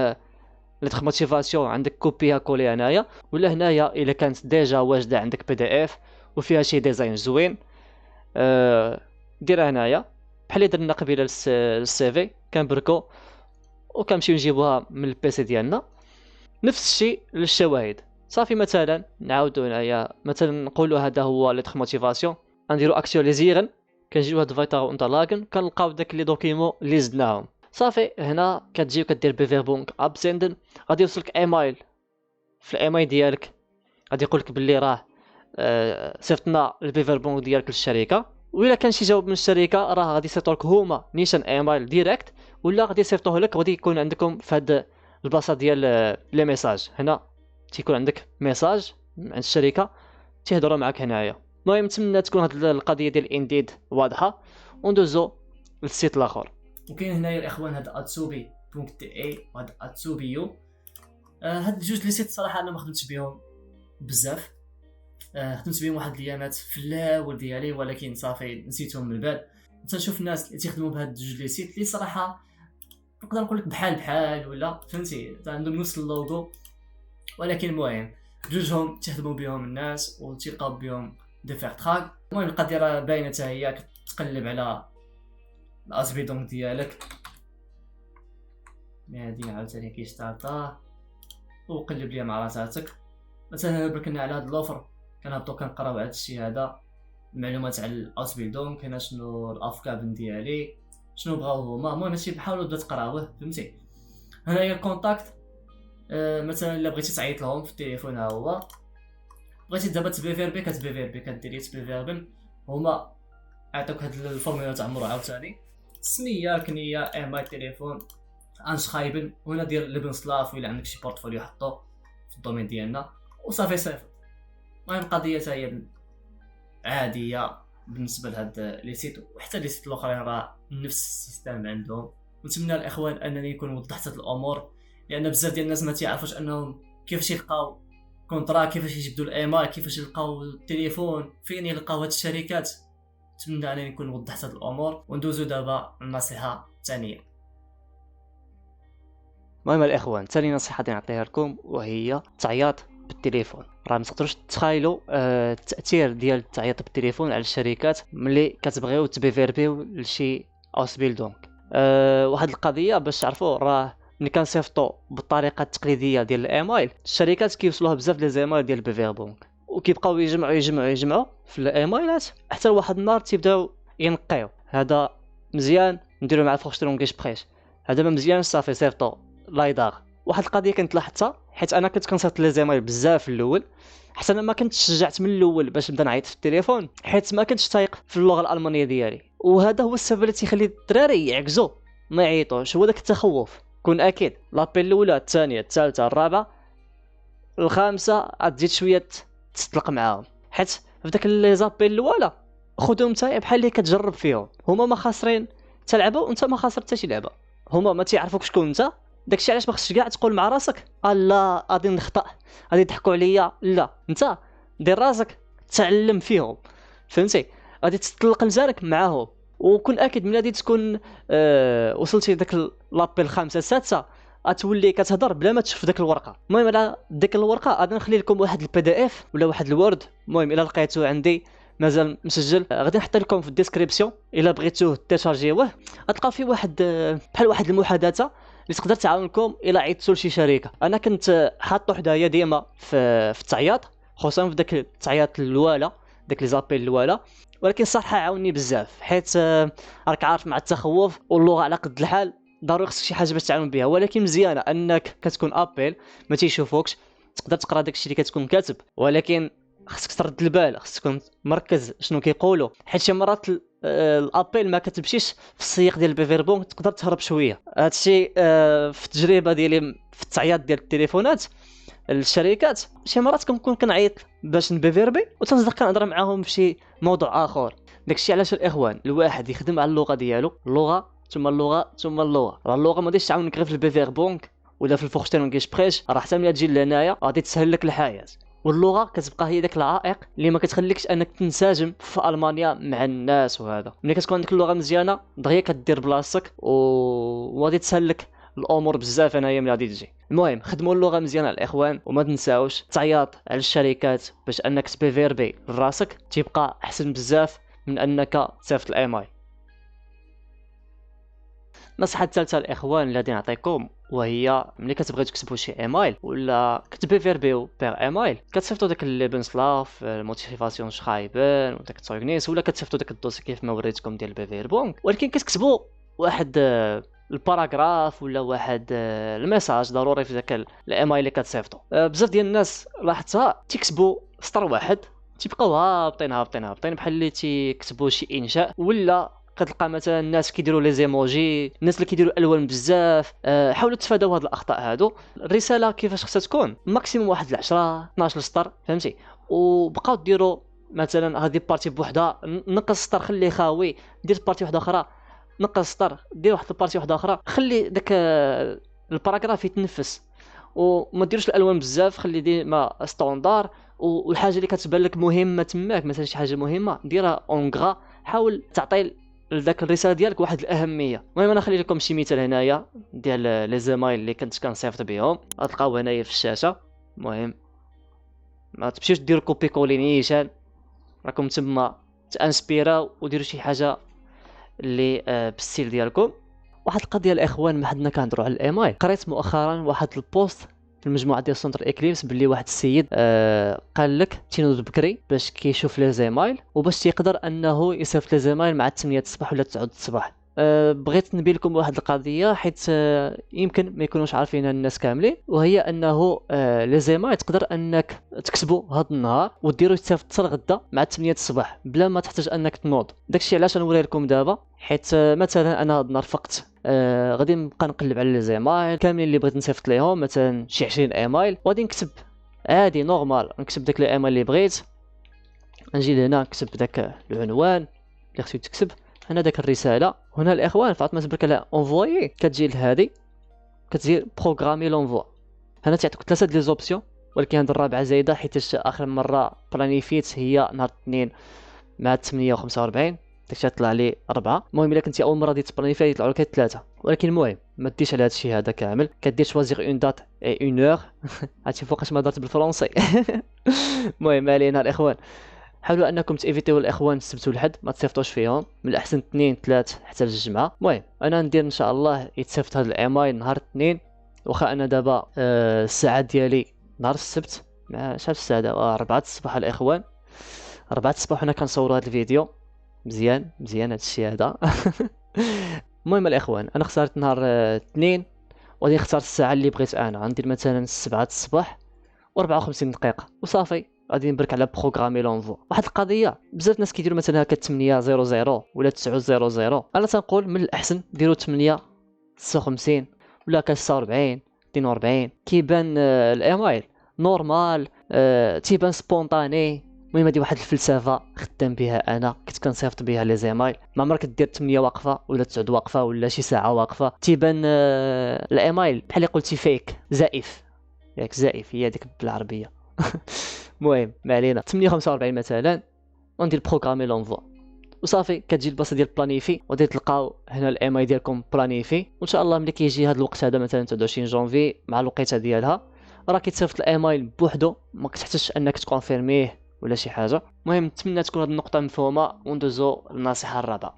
ليتر موتيفاسيون عندك كوبيها كولي هنايا، ولا هنايا الا كانت ديجا واجده عندك بي دي اف وفيها شي ديزاين زوين ديرها هنايا بحال اللي درنا قبيله للسيفي كنبركو وكنمشيو نجيبوها من البيسي ديالنا. نفس الشيء للشواهد. صافي مثلا نعاودو هنايا مثلا نقولوا هذا هو ليتر موتيفاسيون، نديرو اكسيوليزيرن كنجيو هاد فايتر اونترلاغن كنلقاو داك لي دوكيمون اللي زدناهم. صافي هنا كتجي كدير بيفير بونك ابسندن، غادي يوصلك ايميل في الايميل ديالك غادي يقولك باللي راه صيفطنا البيفير بونك ديالك للشركه، وإلا كان شي جواب من الشركه راه غادي يصيفطوك هما نيشان ايميل ديريكت، ولا غادي يصيفطوه لك غادي يكون عندكم في هاد البلاصه ديال لي ميساج. هنا تيكون عندك ميساج عند الشركه تيهضروا معك هنايا. المهم نتمنى تكون هاد القضيه ديال انديد واضحه وندوزو للسيت الاخر. وكاين هنايا الاخوان هاد اتسوبي بونك تي اي وهاد اتسوبيو. هاد الجوج لي سيت صراحه انا ما خدمتش بهم بزاف، خدمت بهم واحد الايامات في الاول ديالي ولكن صافي نسيتهم من بعد. تنشوف الناس اللي تيخدموا بهاد الجوج لي سيت اللي صراحه نقدر نقول لك بحال ولا فهمتي عندهم نفس اللوغو، ولكن المهم جوجهم تخدموا بهم الناس وتيلقاو بهم دي فيغ تراك. المهم القضيه راه باينه حتى هي، كتقلب على الاسبيدون ديالك هادي عاوتاني كيشطاطا وقلب ليها مع راساتك. مثلا بركنا على هاد لوفر كنهبطو كنقراو هاد الشيء هذا المعلومات على الاسبيدون، كاين شنو الافكار ديالي شنو بغاو هما. المهم هادشي بحاولوا تبدا تقراوه فهمتي. هنايا الكونتاكت مثلا الا بغيتي تعيط لهم في التليفون ها هو، بغيتي دابا تبيفيربي كتبيفيربي كديري تبيفيربن هما اعطيك هاد الفورمولا تاع عمرو عاوتاني السميه الكنيه ايمايل تليفون انشرايبن وهنا دير لبنسلاف ولا عندك شي بورتفوليو حطو في الدومين ديالنا وصافي صافي. المهم القضيه هي عاديه بالنسبه لهاد لي سيت وحتى لي سيت الاخرين راه نفس السيستم عندهم. نتمنى الاخوان انني نكون وضحت هاد الامور لان بزاف ديال الناس ما تعرفوش انهم كيفاش يلقاو كونطرا كيفاش يجبدوا الايميل كيفاش يلقاو التليفون فين يلقاو هاد الشركات. نتمنى انني نكون وضحت هاد الامور وندوزو دابا النصيحه الثانيه. المهم الاخوان ثاني نصيحه نعطيها لكم وهي التعياط بالتليفون. راه ما تقدروش تتخيلوا التاثير ديال التعياط بالتليفون على الشركات ملي كتبغيو تبيفيربيو لشي اوس بيلدونك. واحد القضيه باش تعرفوا راه ملي كنصيفطوا بالطريقه التقليديه ديال الايميل الشركات كيوصلوها بزاف ديال زيميل ديال البيفيربونك وكيبقاو يجمعوا في الايميلات حتى لواحد النهار تيبداو ينقيو هذا مزيان نديرو مع فورشترونغيش بريش هذا ما مزيان صافي صيفطوا لايدار. واحد القضيه كنت لاحظتها حيت انا كنت كنصيفط لي زيميل بزاف في الاول حتى انا ما كنتش شجعت من الاول باش نبدا نعيط في التليفون حيت ما كنتش تايق في اللغه الالمانيه ديالي وهذا هو السبب اللي تيخلي الدراري يعكزوا ما يعيطوش هو داك التخوف. كون اكيد لابيل الاولى الثانيه الثالثه الرابعه الخامسه غتزيد شويه تطلق معاهم حيت في داك لي زابيل الاولى خذهم نتا بحال اللي كتجرب فيهم هما ما خاسرين حتى لعبه وانت ما خاسر حتى شي لعبه هما ما تعرفوك شكون انت. داكشي علاش ما خصش كاع تقول مع راسك لا غادي نخطا غادي يضحكوا عليا لا انت دير راسك تعلم فيهم فهمتي غادي تطلق لسانك معاهم وكون اكيد ملي غادي تكون وصلتي داك لابيل 5 6 غتولي كتهضر بلا ما تشوف داك الورقه. المهم على ديك الورقه غادي نخلي لكم واحد البي دي اف ولا واحد الوورد المهم الا لقيتو عندي مازال مسجل غادي نحط لكم في الديسكريبسيون الا بغيتوه تيشارجيوه غتلقاو فيه واحد بحال واحد المحادثه اللي تقدر تعاونكم الا عيطتوا لشي شركه. انا كنت حاطو حدايا ديما في التعياط خصوصا في داك التعياط الوالا داك لي زابيل الوالا ولكن صراحه عاوني بزاف حيت راك عارف مع التخوف واللغه على قد الحال ضروري خصك شي حاجه باش تعاون بها ولكن مزيانه انك كتكون ابيل ما تيشوفوكش تقدر تقرا داكشي اللي كتكون كاتب ولكن خصك ترد البال خصك تكون مركز شنو كيقولوا حيت شي مرات الابيل ما كتمشيش في السياق ديال البيفيربون تقدر تهرب شويه. هادشي في التجربه ديالي في التعياط ديال التليفونات الشركات شي مرات كنكون كنعيط باش نبيفيربي وتنصدق كنهضر معاهم في شي موضوع اخر. داكشي علاش الاخوان الواحد يخدم على اللغه ديالو اللغه ثم اللغه ثم اللغه. راه اللغه ما غاديش تعاونك غير في البيفيربونك ولا في الفورشترونغيش بريش راه حتى ملي تجي لهنايا غادي تسهل لك الحياه واللغه كتبقى هي داك العائق اللي ما كتخليكش انك تنسجم في المانيا مع الناس. وهذا ملي كتكون عندك اللغه مزيانه دغيا كدير بلاصتك وغادي تسهل لك الامور بزاف انايا ملي غادي تجي. المهم خدموا اللغه مزيانه الاخوان وما تنساوش تعيط على الشركات باش انك تبيفيربي لراسك تيبقى احسن بزاف من انك تصيفط الايميل. النصيحه الثالثه الاخوان اللي غادي نعطيكم وهي ملي كتبغيو تكتبوا شي ايميل ولا كتبيفيربيو بير ايميل كتصيفطوا داك الليبنسلاف الموتيفاسيون شرايبن وداك التوغنيس ولا كتصيفطوا داك الدوسي كيف ما وريتكم ديال البيفيربونك ولكن كتكتبوا واحد الباراغراف ولا واحد الميساج ضروري في داك الايميل اللي كتصيفطوا. بزاف ديال الناس لاحظتها تيكتبوا سطر واحد تيبقاو هابطين بحال اللي تيكتبوا شي انشاء ولا كتلقى مثلا الناس كيديروا لي زيموجي الناس اللي كيديروا الوان بزاف. حاولوا تفادوا هاد الاخطاء هادو. الرساله كيفاش خصها تكون ماكسيموم واحد 10 12 سطر فهمتي وبقاو ديروا مثلا هذه بارتي بوحدها نقص سطر خليه خاوي دير بارتي واحده اخرى نقص سطر دير واحد البارتي واحده اخرى خلي داك الباراغراف يتنفس وما ديروش الالوان بزاف خلي ديما ستاندار والحاجه اللي كتبان لك مهمه تماك مثلا شي حاجه مهمه ديرها اونغرا حاول تعطي لذاك الرساله ديالك واحد الاهميه. المهم انا خلي لكم شي مثال هنايا ديال لي زيمايل اللي كنت كنصيفط بهم غتلقاو هنايا في الشاشه. المهم ما تمشيوش ديروا كوبي كولي نيشان راكم تما تانسبيراو وديروا شي حاجه اللي بالستيل ديالكم. واحد القضيه الاخوان ما حدنا كنهضروا على الايميل قريت مؤخرا واحد البوست في المجموعه ديال سونتر اكليبس باللي واحد السيد قال لك تينوض بكري باش كيشوف لي زيمايل وباش يقدر انه يصيفط لي زيمايل مع 8 الصباح ولا 9 الصباح بغيت نبين لكم واحد القضيه حيت يمكن ما يكونوش عارفينها الناس كاملين، وهي انه لي زيماي تقدر انك تكسبوا هذا النهار وديروا يتصيفط حتى الغدا مع 8 الصباح بلا ما تحتاج انك تنوض. داكشي علاش نوري لكم دابا، حيت مثلا انا هذا النهار فقت غادي نبقى نقلب على لي زيمايل كاملين اللي بغيت نصيفط ليهم، مثلا شي 20 ايميل، وغادي نكتب عادي نورمال، نكتب داك الايميل اللي بغيت، نجي لهنا نكتب داك العنوان اللي خصو تكتب هنا، داك الرساله هنا الاخوان فاطمه تبارك لها اونفويي، كتجي لهادي كتجي بروغرامي لونفوا. هنا تعطيك ثلاثه ديال لي زوبسيون، ولكن هاد الرابعه زايده حيت اخر مره بلانيفيت هي نهار الاثنين مع 8 و45، داكشي طلع لي 4. المهم الا كنتي اول مره ديت بلانيفي يطلعوا لك 3، ولكن المهم ما ديش على هادشي هذا كامل، كدير شوازيغ اون دات اي اون اور. هادشي فوقاش ما درت بالفرنسي. المهم علينا الاخوان، حاولوا انكم تيفيتيو الاخوان السبت والحد، ما تصيفطوش فيهم، من الاحسن 2 3 حتى الجمعه. المهم انا ندير ان شاء الله يتصيفط هذا الايميل نهار الاثنين، واخا انا دابا الساعه ديالي نهار السبت مع شحال الساعه دابا 4 الصباح الاخوان، 4 الصباح وانا كنصور هذا الفيديو. مزيان هذا الشيء هذا. المهم الاخوان انا اخترت نهار الاثنين، وغادي نختار الساعه اللي بغيت، انا غندير مثلا 7 الصباح و54 دقيقه وصافي، غادي نبرك على بروغرامي لونفو. واحد القضيه بزاف ناس كيديروا مثلا هكا 8:00 ولا 9:00، انا تنقول من الاحسن ديروا 8:56 ولا 49 42، كيبان الايميل نورمال، تيبان سبونطاني. المهم هذه واحد الفلسفه خدام بها انا، كنت كنصيفط بها لي زيمايل. ما عمرك دير 8 واقفه ولا 9 واقفه ولا شي ساعه واقفه، تيبان الايميل بحال قلتي فيك زائف، ياك زائف هي هذيك بالعربيه. المهم ما علينا، 8:45 مثلا وندير بروغرامي لونفوا وصافي، كتجي البلاصه ديال بلانيفي وغادي تلقاو هنا الايميل ديالكم بلانيفي، وان شاء الله ملي كيجي هذا الوقت هذا مثلا 23 جونفي مع الوقيته ديالها راه كيتصيفط الايميل بوحدو، ما كتحتاجش انك تكونفيرميه ولا شي حاجه. المهم نتمنى تكون هذه النقطه مفهومه، وندوزو للنصيحه الرابعه.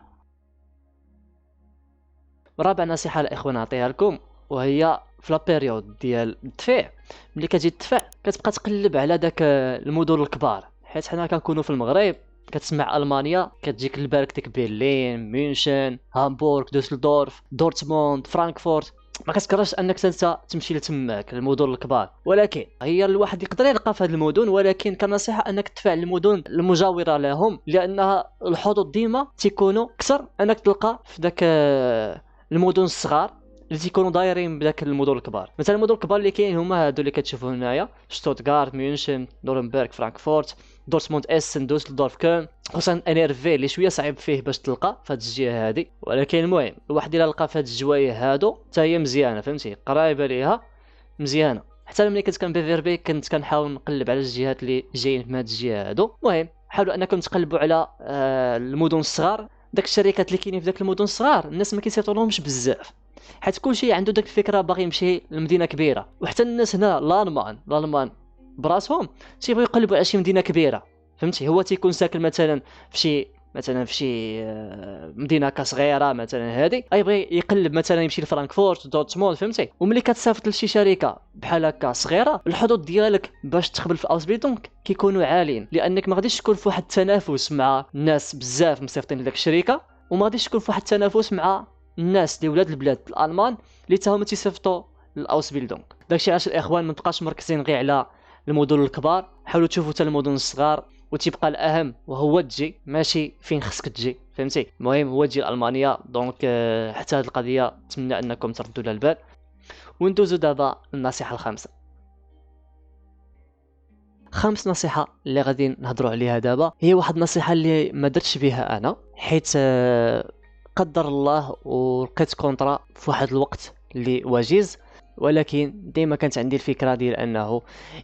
رابع نصيحه الاخوان نعطيها لكم، وهي في لا بيريود ديال الدفع، ملي كتجي تدفع كتبقى تقلب على داك المدن الكبار، حيت حنا كنكونوا في المغرب كتسمع المانيا كتجيك لبالك ديك برلين، ميونشن، هامبورغ، دوسلدورف، دورتموند، فرانكفورت، ما كتكرهش انك انت تمشي لتماك المدن الكبار، ولكن هي الواحد يقدر يلقى في هذه المدن، ولكن كنصيحه انك تدفع للمدن المجاوره لهم، لانها الحظوظ ديما تيكونوا اكثر انك تلقى في داك المدن الصغار اللي تيكونوا دايرين بداك المدن الكبار. مثلا المدن الكبار اللي كاين هما هادو اللي كتشوفوا هنايا: شتوتغارت، ميونشن، نورنبرغ، فرانكفورت، دورتموند، اسن، دوسلدورف، كولن، خصوصا انيرفي اللي شويه صعيب فيه باش تلقى في هاد الجهه هادي، ولكن المهم الواحد الا لقى في هاد الجوايه هادو حتى هي مزيانه، فهمتي، قريبه ليها مزيانه. حتى ملي كنت كنبيفيربي كنت كنحاول نقلب على الجهات اللي جايين من هاد الجهه هادو. المهم حاولوا انكم تقلبوا على المدن الصغار، داك الشركات اللي كاينين في داك المدن الصغار الناس ما كيسيطرولهمش بزاف، حيت كلشي عنده داك الفكره باغي يمشي لمدينه كبيره. وحتى الناس هنا الالمان براسهم تيبغيو يقلبوا على شي مدينه كبيره، فهمتي، هو تيكون ساكن مثلا في شي مدينه صغيره مثلا هادي، يبغي يقلب مثلا يمشي لفرانكفورت، دورتموند، فهمتي. وملي كتصيفط لشي شركه بحال هكا صغيره الحظوظ ديالك باش تقبل في الاوسبيلدونغ كيكونوا عاليين، لانك ما غاديش تكون في واحد التنافس مع الناس بزاف مصيفطين لداك الشركه، وما غاديش تكون في واحد التنافس مع الناس اللي ولاد البلاد الالمان اللي تاهم تيصيفطوا للاوسبيلدونغ. داكشي علاش الاخوان ما تبقاش مركزين غير على المدن الكبار، حاولوا تشوفوا حتى المدن الصغار، وتبقى الاهم وهو تجي ماشي فين خصك تجي، فهمتي. المهم هو تجي لالمانيا. دونك حتى هذه القضيه نتمنى انكم تردوا لها البال. وندوزو دابا النصيحه الخامسه. خامس نصيحه اللي غادي نهضروا عليها دابا هي واحد النصيحه اللي ما درتش بها انا، حيت قدر الله ولقيت كونطرا في واحد الوقت اللي وجيز، ولكن ديما كانت عندي الفكره ديال انه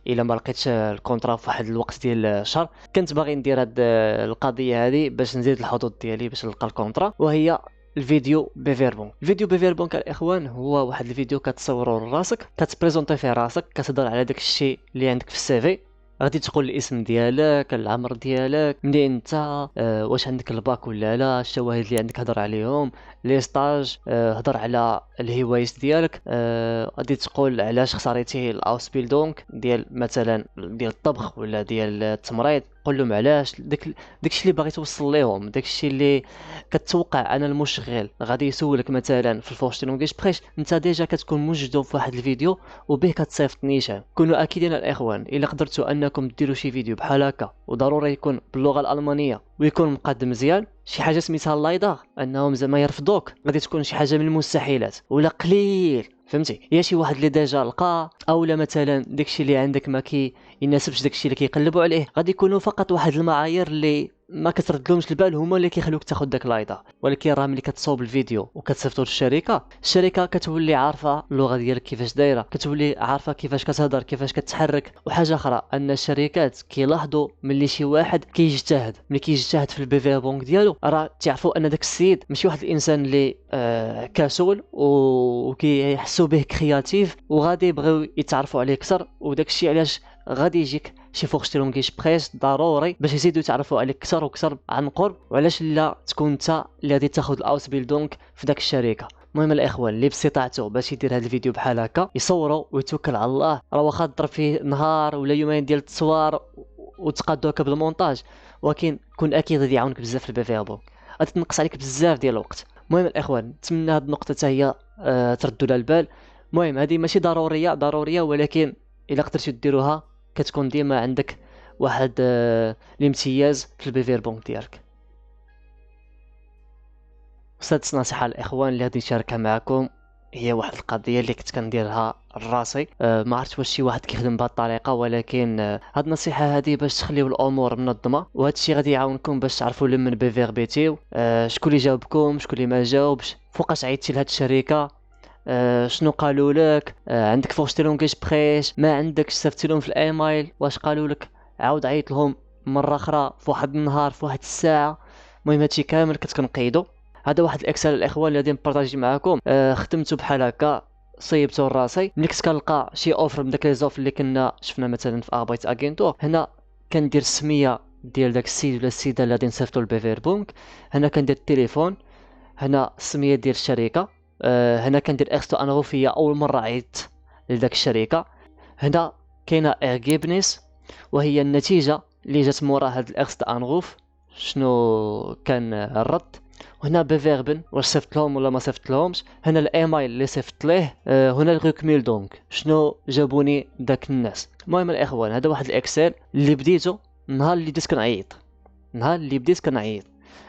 الا ما لقيتش الكونطرا في واحد الوقت ديال الشهر كنت باغي ندير هاد القضيه هذه باش نزيد الحظوظ ديالي باش نلقى الكونطرا، وهي الفيديو بفيربون. الفيديو بفيربون الاخوان هو واحد الفيديو كتصورو لراسك، كتبريزونطي فيه راسك، كتهضر على داك الشيء اللي عندك في السي في، غادي تقول الاسم ديالك، العمر ديالك، منين انت، واش عندك الباك ولا لا، الشواهد اللي عندك هضر عليهم، لي ستاج، هضر على الهوايات ديالك، غادي تقول علاش اختاريتي الاوسبيلدونغ ديال مثلا ديال الطبخ ولا ديال التمريض، قول لهم علاش داكشي اللي باغي توصل ليهم، داكشي اللي كتوقع انا المشغل غادي يسولك مثلا في الفورش لونغيش بريش، انت ديجا كتكون موجدو في واحد الفيديو وبه كتصيفط نيشان. كونوا اكيدين الاخوان الا قدرتوا انكم ديروا شي فيديو بحال هكا وضروري يكون باللغه الالمانيه ويكون مقاد مزيان، شي حاجه سميتها اللايدار انهم زعما يرفضوك، غادي تكون شي حاجه من المستحيلات ولا قليل، فهمتي؟ يا شي واحد اللي ديجا لقى، اولا مثلا داكشي اللي عندك ما يناسبش داكشي اللي كيقلبوا عليه، غادي يكونوا فقط واحد المعايير اللي ما كتردلهمش البال هما اللي كيخلوك تاخذ داك لايدا. ولكن راه ملي كتصوب الفيديو وكتصيفطو للشركه، الشركه كتولي عارفه اللغه ديالك كيفاش دايره، كتولي عارفه كيفاش كتهضر كيفاش كتحرك. وحاجه اخرى ان الشركات كيلاحظوا ملي شي واحد كيجتهد، ملي كيجتهد في البي في بونك ديالو راه تعرفوا ان داك السيد ماشي واحد الانسان اللي كسول وكيحسوا به كرياتيف وغادي يبغيو يتعرفوا عليه اكثر. وداك الشيء علاش غادي يجيك شي فورشتيرونغيش بريس ضروري باش يزيدوا يتعرفوا عليك اكثر وكثر عن قرب، وعلاش لا تكون انت اللي غادي تاخذ الاوس بيلدونغ في داك الشركه. المهم الاخوان اللي باستطاعته باش يدير هذا الفيديو بحال هكا يصوروا ويتوكل على الله، راه واخا ضرب فيه نهار ولا يومين ديال التصوير وتقادوك بالمونتاج، ولكن كون اكيد غادي يعاونك بزاف في البي في بونك، غادي تنقص عليك بزاف ديال الوقت. المهم الاخوان نتمنى هذه النقطه حتى هي تردوا لها البال. المهم هذه ماشي ضروريه ولكن الا قدرتوا ديروها كتكون ديما عندك واحد الامتياز في البي بونك ديالك. سادس نصيحه الاخوان اللي غادي نشاركها معكم هي واحد القضيه اللي كنت كنديرها راسي، ما عرفت واش شي واحد كيخدم بهذه الطريقه، ولكن هاد النصيحه هذه باش تخليو الامور منظمه، وهذا الشيء غادي يعاونكم باش تعرفوا لمن بيفيربيتيو شكون اللي جاوبكم شكون اللي ما جاوبش، فوقاش عيطتي لهاد الشركه، شنو قالوا لك، عندك فورشتيرونغيش بريش ما عندكش صيفط لهم في الايميل واش قالوا لك، عاود عيط لهم مره اخرى في واحد النهار في واحد الساعه. المهم هادشي كامل كتكنقيدو. هذا واحد الاكسل الاخوان اللي غادي نبارطاجي معكم، خدمته بحال هكا صيبته لراسي. ملي كنت كنلقى شي اوفر من داك لي زوف اللي كنا شفنا مثلا في اربايت اجينتور، هنا كندير السميه ديال داك السيد ولا السيده اللي غادي نصيفطو للبيفير بونك، هنا كندير التليفون، هنا السميه ديال الشركه، هنا كندير اكستو انغوفيه اول مره عيطت لذاك الشركه، هنا كاينه ارغيبنيس وهي النتيجه اللي جات مورا هاد الاكست انغوف شنو كان الرد، وهنا بفيربن واش صيفط لهم ولا ما صيفط لهمش، هنا الايميل اللي صيفط ليه، هنا الريكميل دونك شنو جابوني داك الناس. المهم الاخوان هذا واحد الاكسل اللي بديته نهار اللي بديت كنعيط،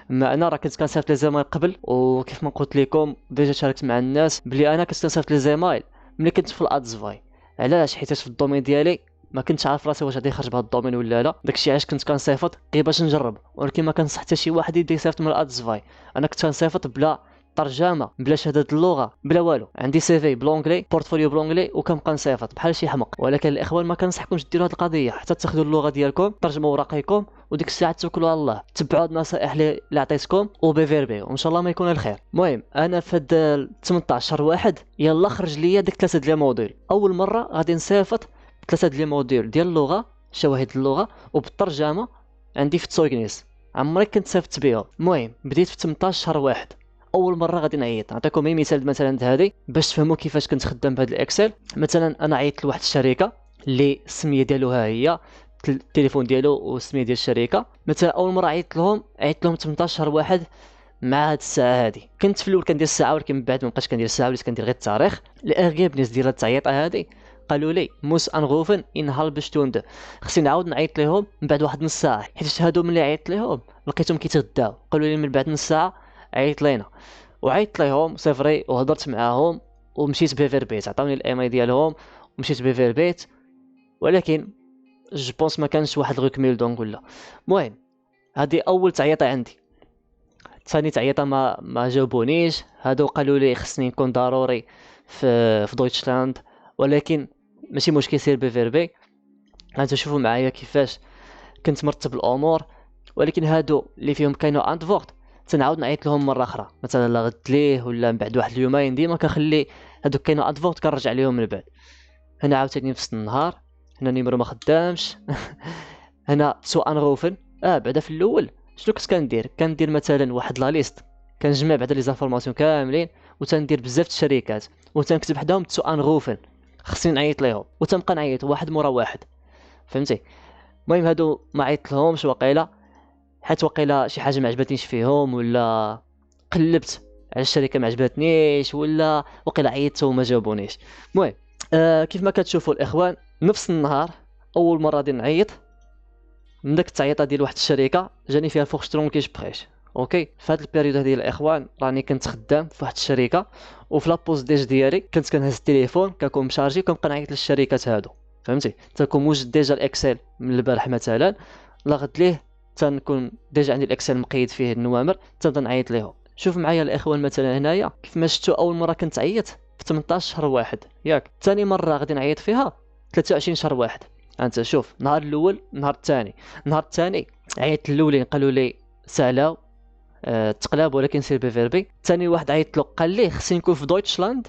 ما انا راه كنت كنصيفط لي زيمايل قبل، وكيف ما قلت لكم ديجا شاركت مع الناس بلي انا كنت كنصيفط لي زيمايل ملي كنت في الادزفاي. علاش؟ حيت في الدومين ديالي ما كنتش عارف راسي واش غادي يخرج بهذا الدومين ولا لا، داكشي علاش كنت كنصيفط غير باش نجرب، ولكن ما كنصح حتى شي واحد يدي يصيفط من الادزفاي. انا كنت كنصيفط بلا ترجمه بلا شهاده اللغه بلا والو، عندي سي في بلونغلي بورتفوليو بلونغلي وكنبقى نصيفط بحال شي حمق. ولكن الاخوان ما كنصحكمش ديروا هذه القضيه حتى تاخذوا اللغه ديالكم ترجموا اوراقكم وديك الساعه توكلوا على الله، تبعوا النصائح اللي عطيتكم وبيفيربي وان شاء الله ما يكون الخير. المهم انا في 18 واحد يلا خرج ليا ديك 3 ديال الموديل، اول مره غادي نصيفط 3 ديال الموديل ديال اللغه شواهد اللغه وبالترجمه عندي في تسوغنيس، عمري كنت صيفطت بهم. المهم بديت في 18 واحد اول مره غادي نعيط. نعطيكم مثال مثلا هذه باش تفهموا كيفاش كنت خدام بهذا الاكسل. مثلا انا عيطت لواحد الشركه اللي السميه ديالو ها هي التليفون ديالو والسميه ديال الشركه، مثلا اول مره عيطت لهم 18 واحد مع هاد الساعه هذه. كنت في الاول كندير الساعه ولكن من بعد ما بقيتش كندير الساعه وليت كندير غير التاريخ. الارغيبنيس ديال التعييطه هذه قالوا لي موس انغوفن ان هالب شتوند، خصني نعاود نعيط لهم من بعد واحد نص ساعه، حيت هادو ملي عيطت لهم لقيتهم كيتغداو، قالوا لي من بعد نص ساعه عيط لينا، وعيطت لهم صفري وهضرت معاهم ومشيت بيفير بيت، عطاوني الايميل ديالهم ومشيت بيفير بيت، ولكن جوبونس ما كانش واحد الريكميل دونك ولا. المهم هذه اول تعيطه عندي. ثاني تعيطه ما جاوبونيش، هادو قالوا لي خصني نكون ضروري في دويتشلاند، ولكن ماشي مشكل سير بفيربي. انتم شوفوا معايا كيفاش كنت مرتب الامور. ولكن هادو اللي فيهم كاينو انتفورت تنعاود نعيط لهم مره اخرى، مثلا لا غد ليه ولا من بعد واحد اليومين، ديما كنخلي هادوك كاينو انتفورت كنرجع ليهم من بعد. هنا عاوتاني في النهار، هنا نيمرو ما خدامش هنا سو انغوفن. بعدا في الاول شنو كنت كندير مثلا واحد لا ليست، كنجمع بعدا لي زانفورماسيون كاملين وتندير بزاف الشركات وتنكتب حداهم سو انغوفن خصني نعيط ليهم، وتنبقى نعيط واحد مورا واحد، فهمتي؟ المهم هادو ما عيطلهمش وقيله، حيت وقيله شي حاجه ما عجبتنيش فيهم، ولا قلبت على الشركه ما عجبتنيش، ولا وقيله عيطت وما جاوبونيش. المهم كيف ما كتشوفوا الاخوان، نفس النهار اول مره غادي نعيط من داك التعيطه ديال واحد الشركه جاني فيها فورشترون كيش بخيش. اوكي، في هاد البيريود هذه الاخوان راني كنت خدام في واحد الشركه، وفي لابوز ديج ديالي كنت كنهز التليفون كنكون مشارجي وكنبقى نعيط للشركات هادو، فهمتي؟ تنكون موجد ديجا الاكسل من البارح مثلا، لا غد ليه تنكون ديجا عندي الاكسل مقيد فيه النوامر تنبدا نعيط ليهم. شوف معايا الاخوان مثلا هنايا كيف ما شفتوا اول مره كنت عيط في 18 شهر واحد ياك، ثاني مره غادي نعيط فيها 23 شهر واحد. انت شوف، نهار الاول نهار الثاني عيطت الاولين قالوا لي سالاو تقلاب ولكن سير بفيربي. ثاني واحد عيطت له قال لي خصني نكون في دويتشلاند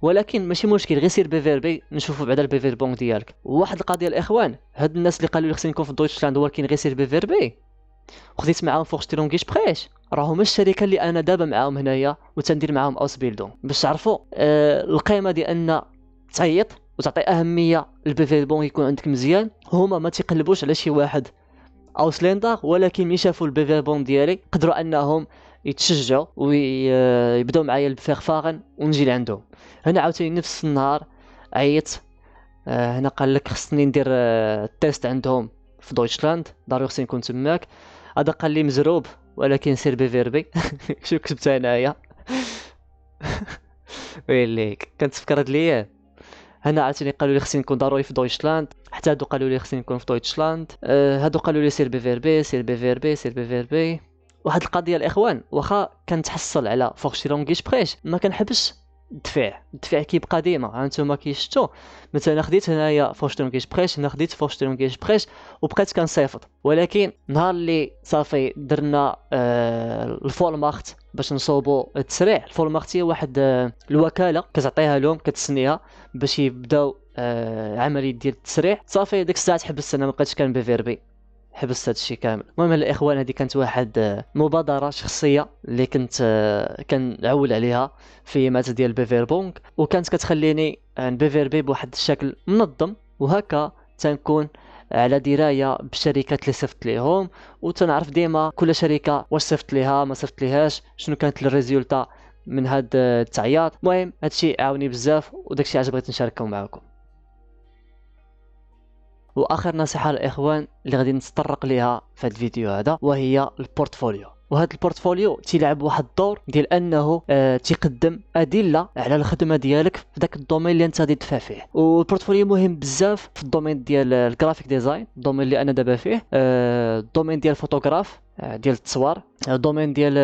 ولكن ماشي مشكل غير سير بفيربي نشوفوا بعدا البيفير بونك ديالك. وواحد القضيه الاخوان، هاد الناس اللي قالوا لي خصني نكون في دويتشلاند ولكن غير سير بفيربي خديت معاهم فورشتيرون كيش بخيش، راهم الشركه اللي انا دابا معاهم هنايا وتندير معاهم اوس بيلدون. باش تعرفوا القيمه ديال ان تعيط وتعطي اهميه للبيفير بونك يكون عندك مزيان. هما ما تيقلبوش على شي واحد او سلندر، ولكن ملي شافوا البيفير بون ديالي قدروا انهم يتشجعوا ويبداو معايا الفخفاغن ونجي لعندهم. هنا عاوتاني نفس النهار عيط، هنا قال لك خصني ندير التيست عندهم في دويتشلاند ضروري خصني نكون تماك. هذا قال لي مزروب ولكن سير بفيربي شو كتبت انايا ويلي كنت فكر هاد الايام. هنا عاوتاني قالوا لي خصني نكون ضروري في دويتشلاند، حتى هادو قالوا لي خصني نكون في دويتشلاند، هادو قالوا لي سير بفيربي. واحد القضيه الاخوان، واخا كنتحصل على فورشتيرون كيش بخيش ما كنحبش الدفع كيبقى ديما. هانتوما كيشفتوا مثلا خديت هنايا فورشتيرون كيش بخيش، هنا خديت فورشتيرون كيش بخيش وبقيت كنصيفط. ولكن نهار اللي صافي درنا الفورماخت باش نصوبوا التسريع، الفورماخت هي واحد الوكاله كتعطيها لهم كتسنيها باش يبداو عمليه ديال التسريع. صافي ديك الساعه حبست، انا ما بقيتش كنبيفيربي، حبست هذا الشيء كامل. المهم الاخوان هذه كانت واحد مبادره شخصيه اللي كنت كنعول عليها في مات ديال بيفير بونك، وكانت كتخليني نبيفيربي بواحد الشكل منظم، وهكا تنكون على درايه بالشركات اللي صيفط ليهم، وتنعرف ديما كل شركه واش صيفط ليها ما صيفط ليهاش، شنو كانت الريزولتا من هاد التعياط. المهم هادشي عاوني بزاف وداكشي علاش بغيت نشاركه معكم. واخر نصيحه الاخوان اللي غادي نتطرق ليها في هذا الفيديو هذا وهي البورتفوليو. وهذا البورتفوليو تيلعب واحد الدور ديال انه تيقدم ادله على الخدمه ديالك في داك الدومين اللي انت غادي تدفع فيه. والبورتفوليو مهم بزاف في الدومين ديال الجرافيك ديزاين، الدومين اللي انا دابا فيه، الدومين ديال الفوتوغراف ديال التصوير، الدومين ديال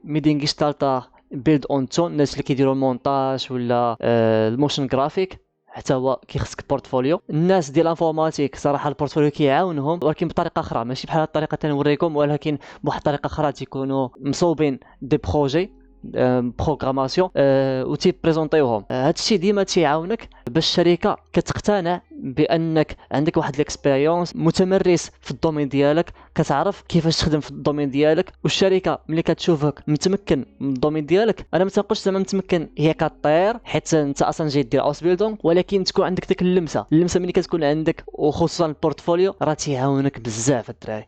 ميدين جيستالتا بيلد اون تون، الناس اللي كيديروا المونتاج ولا الموشن جرافيك حتى هو كيخصك بورتفوليو. الناس ديال الانفورماتيك صراحه البورتفوليو كيعاونهم ولكن بطريقه اخرى، ماشي بحال الطريقه اللي نوريكم، ولكن بواحد الطريقه اخرى تيكونوا مصوبين دي بروجي بروغراماسيون وتي بريزونطيوهم. هادشي ديما تيعاونك باش الشركه كتقتنع بانك عندك واحد الاكسبيريونس، متمرس في الدومين ديالك، كتعرف كيفاش تخدم في الدومين ديالك. والشركه ملي كتشوفك متمكن من الدومين ديالك، انا ما تنقولش زعما متمكن هي كطير حيت انت اصلا جاي دير اوس بيلدون، ولكن تكون عندك ديك اللمسه ملي كتكون عندك، وخصوصا البورتفوليو راه تيعاونك بزاف الدراري.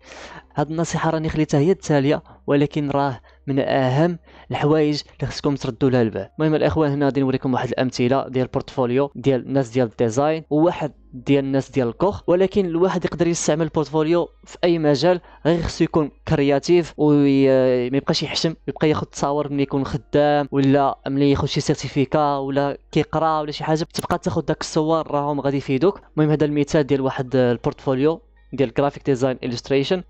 هاد النصيحه راني خليتها هي التاليه، ولكن راه من اهم الحوايج اللي خصكم تردوا لها البال. المهم الاخوان هنا غادي نوريكم واحد الامثله ديال البورتفوليو ديال الناس ديال الديزاين وواحد ديال الناس ديال الكوخ. ولكن الواحد يقدر يستعمل البورتفوليو في اي مجال، غير خصو يكون كرياتيف وما يبقاش يحشم، يبقى ياخذ تصاور ملي يكون خدام ولا ملي ياخذ شي سيرتيفيكا ولا كيقرا ولا شي حاجه، تبقى تاخذ داك الصور راهم غادي يفيدوك. المهم هذا المثال ديال واحد البورتفوليو ديال جرافيك ديزاين الستريشن.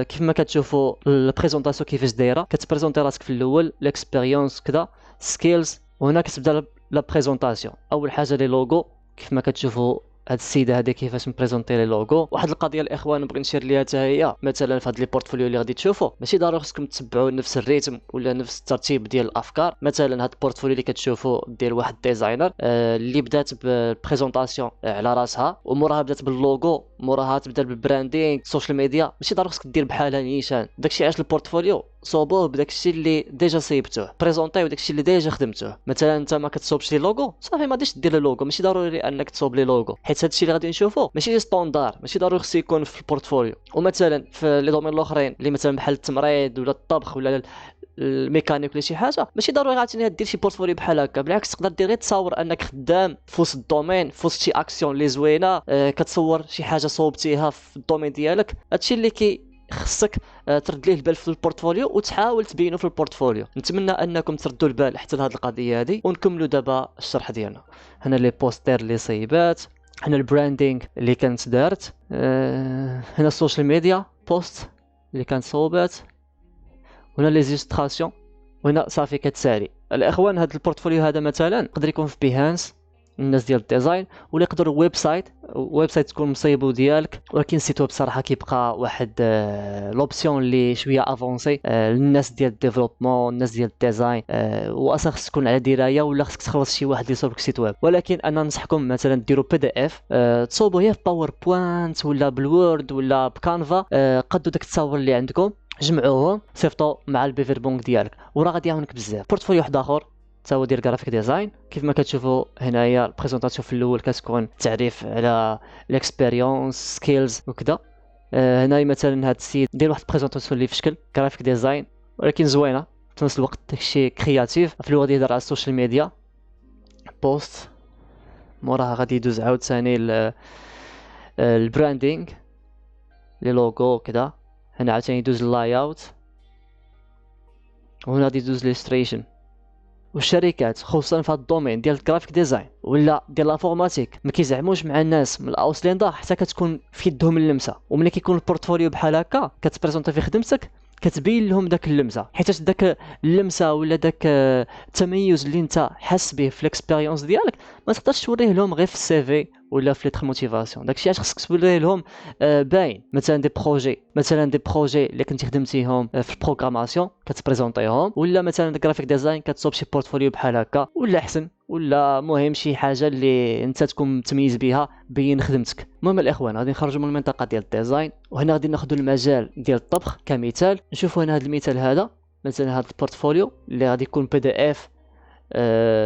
كيف ما كتشوفوا البريزونطاسيون كيفاش دايره، كتبريزونطي راسك في الاول الاكسبيريونس كذا سكيلز، وهنا كتبدا لا بريزونطاسيون. اول حاجه لي لوغو، كيف ما كتشوفوا هاد السيده هذه كيفاش مبريزونطي لي لوغو. واحد القضيه الاخوان بغيت نشير ليها حتى هي، مثلا في هاد لي بورتفوليو اللي غادي تشوفوا ماشي ضروري خصكم تتبعوا نفس الريتم ولا نفس الترتيب ديال الافكار. مثلا هاد البورتفوليو اللي كتشوفوا ديال واحد ديزاينر اللي بدات بالبريزونطاسيون على راسها، وموراها بدات باللوغو، موراها تبدا بالبراندينغ السوشيال ميديا، ماشي ضروري خصك دير بحالها نيشان. داكشي علاش البورتفوليو صوبوه بداك الشيء اللي ديجا صيبتوه، بريزونطيو داك الشيء اللي ديجا خدمتوه. مثلا انت ما كتصوبش لي لوغو، صافي ما غاديش دير لوغو، ماشي ضروري انك تصوب لي لوغو، حيت هادشي اللي غادي نشوفو ماشي ستوندار، ماشي ضروري خصو يكون في البورتفوليو. ومثلا في لي دومين الاخرين اللي مثلا بحال التمريض ولا الطبخ ولا الميكانيك ولا شي حاجه، ماشي ضروري غاتني دير شي بورتفوليو بحال هكا، بالعكس تقدر دير غير تصاور انك خدام في وسط الدومين، في وسط شي اكسيون اللي زوينه، كتصور شي حاجه صوبتيها في الدومين ديالك. هادشي اللي خصك ترد ليه البال في البورتفوليو وتحاول تبينه في البورتفوليو. نتمنى انكم تردوا البال حتى لهاد القضيه هذه، ونكملوا دابا الشرح ديالنا. هنا لي بوستر اللي صيبات، هنا البراندينغ اللي كانت دارت، هنا السوشيال ميديا بوست اللي كانت صوبات، هنا لي زيستراسيون، وهنا صافي كتسالي. الاخوان هذا البورتفوليو هذا مثلا يقدر يكون في بيهانس الناس ديال الديزاين، ولا يقدر ويب سايت تكون مصيبو ديالك، ولكن السيت ويب صراحه كيبقى واحد لوبسيون اللي شويه افونسي للناس ديال الديفلوبمون، الناس ديال الديزاين، واصلا خصك تكون على درايه ولا خصك تخلص شي واحد اللي يصوب لك السيت ويب. ولكن انا ننصحكم مثلا ديروا بي دي اف، تصوبوا هي في باوربوينت ولا بالوورد ولا بكانفا، قدوا داك التصاور اللي عندكم جمعوهم صيفطوا مع البيفربونك ديالك، وراه غادي يعاونك بزاف. بورتفوليو واحد اخر تاهو ديال جرافيك ديزاين، كيف ما كتشوفوا هنايا البريزونطاسيون في الاول كتكون تعريف على الاكسبيريونس سكيلز وكذا. هنايا مثلا هاد السيد دير واحد البريزونطاسيون اللي في شكل جرافيك ديزاين ولكن زوينه في نفس الوقت، داكشي كرياتيف. في الاول غادي يهضر على السوشيال ميديا بوست، موراها غادي يدوز عاوتاني البراندينغ لي لوغو كذا، هنا عاوتاني يدوز اللاي اوت، وهنا غادي يدوز ليستريشن. والشركات خصوصا في هذا الدومين ديال الجرافيك ديزاين ولا ديال لافورماتيك ما كيزعموش مع الناس من الاوسلندا حتى كتكون في يدهم اللمسه. وملي كيكون البورتفوليو بحال هكا كتبريزونطي في خدمتك كتبين لهم داك اللمسه، حيت داك اللمسه ولا داك التميز اللي انت حاس به في الاكسبيريونس ديالك ما تقدرش توريه لهم غير في السي في ولا في ليتر موتيفاسيون. داكشي علاش خصك توريه لهم باين. مثلا دي بروجي اللي كنتي خدمتيهم في البروغراماسيون كتبريزونطيهم، ولا مثلا جرافيك ديزاين كتصوب شي بورتفوليو بحال هكا، ولا احسن ولا مهم شي حاجه اللي انت تكون متميز بها بين خدمتك. المهم الاخوان غادي نخرجوا من المنطقه ديال الديزاين، وهنا غادي ناخذوا المجال ديال الطبخ كمثال. نشوفوا هنا هذا المثال هذا، مثلا هذا البورتفوليو اللي غادي يكون بي دي اف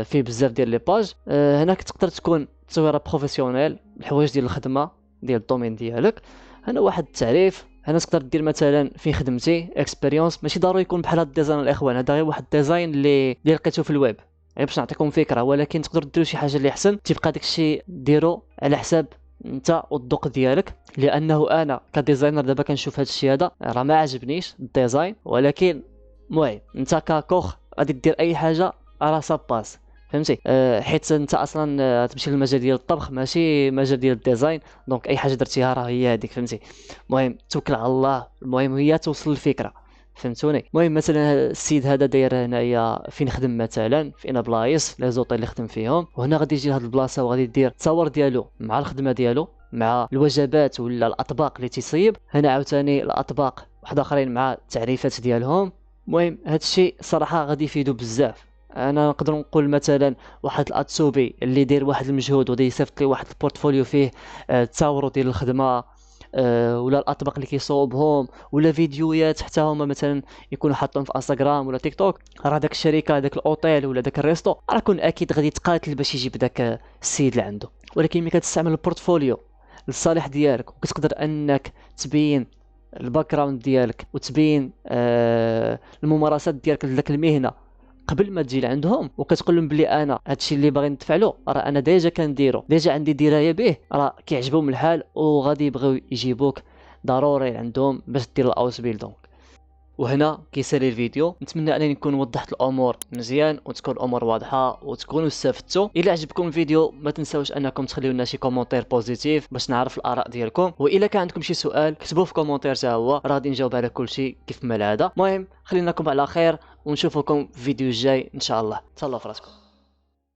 فيه بزاف ديال لي باج. هنا كتقدر تكون تصويره بروفيسيونيل الحوايج ديال الخدمه ديال الدومين ديالك. هنا واحد التعريف، هنا تقدر دير مثلا في خدمتي اكسبيريونس، ماشي ضروري يكون بحال هذا الديزاين الاخوان، هذا غير واحد الديزاين اللي لقيتو في الويب غير باش نعطيكم فكره، ولكن تقدروا ديروا شي حاجه اللي احسن تبقى داكشي ديرو على حساب انت والذوق ديالك. لانه انا كديزاينر دابا كنشوف هذا الشيء هذا راه ما عجبنيش الديزاين، ولكن المهم انت ككوخ غادي دير اي حاجه راه ساباس، فهمتي؟ حيت انت اصلا تمشي للمجال ديال الطبخ ماشي مجال ديال الديزاين، دونك اي حاجه درتيها راه هي هذيك، فهمتي؟ المهم توكل على الله، المهم هي توصل الفكره، فهمتوني؟ المهم مثلا السيد هذا داير هنايا فين خدم مثلا في انا بلايص لي زوطي اللي خدم فيهم، وهنا غادي يجي لهاد البلاصه وغادي يدير التصاور ديالو مع الخدمه ديالو مع الوجبات ولا الاطباق اللي تيصيب. هنا عاوتاني الاطباق واحد اخرين مع التعريفات ديالهم. المهم هاد الشيء صراحه غادي يفيدو بزاف. انا نقدر نقول مثلا واحد الاتسوبي اللي داير واحد المجهود وغادي يصيفط لي واحد البورتفوليو فيه التصاور ديال الخدمه، ولا الاطباق اللي كيصوبهم، ولا فيديوهات حتى هما مثلا يكونوا حاطين في انستغرام ولا تيك توك، راه داك الشركه داك الاوتيل ولا داك الريستو راه كون اكيد غادي يتقاتل باش يجيب داك السيد اللي عنده. ولكن ملي كتستعمل البورتفوليو للصالح ديالك وكتقدر انك تبين الباك جراوند ديالك وتبين الممارسات ديالك لذاك المهنه قبل ما تجي لعندهم، وكتقول لهم بلي انا هادشي اللي باغي ندفع له راه انا ديجا كنديرو، ديجا عندي درايه به، راه كيعجبهم الحال وغادي يبغيو يجيبوك ضروري عندهم باش دير الاوس بيلدونغ. وهنا كيسالي الفيديو. نتمنى انني نكون وضحت الامور مزيان وتكون الامور واضحه وتكونوا استفدتوا. الا عجبكم الفيديو ما تنساوش انكم تخليو لنا شي كومونتير بوزيتيف باش نعرف الاراء ديالكم، والا كان عندكم شي سؤال كتبوه في كومونتير حتى هو، راه غادي نجاوب على كل شيء كيف ما العاده. المهم خليناكم على خير ونشوفكم في الفيديو الجاي ان شاء الله. تهلاو فراسكم.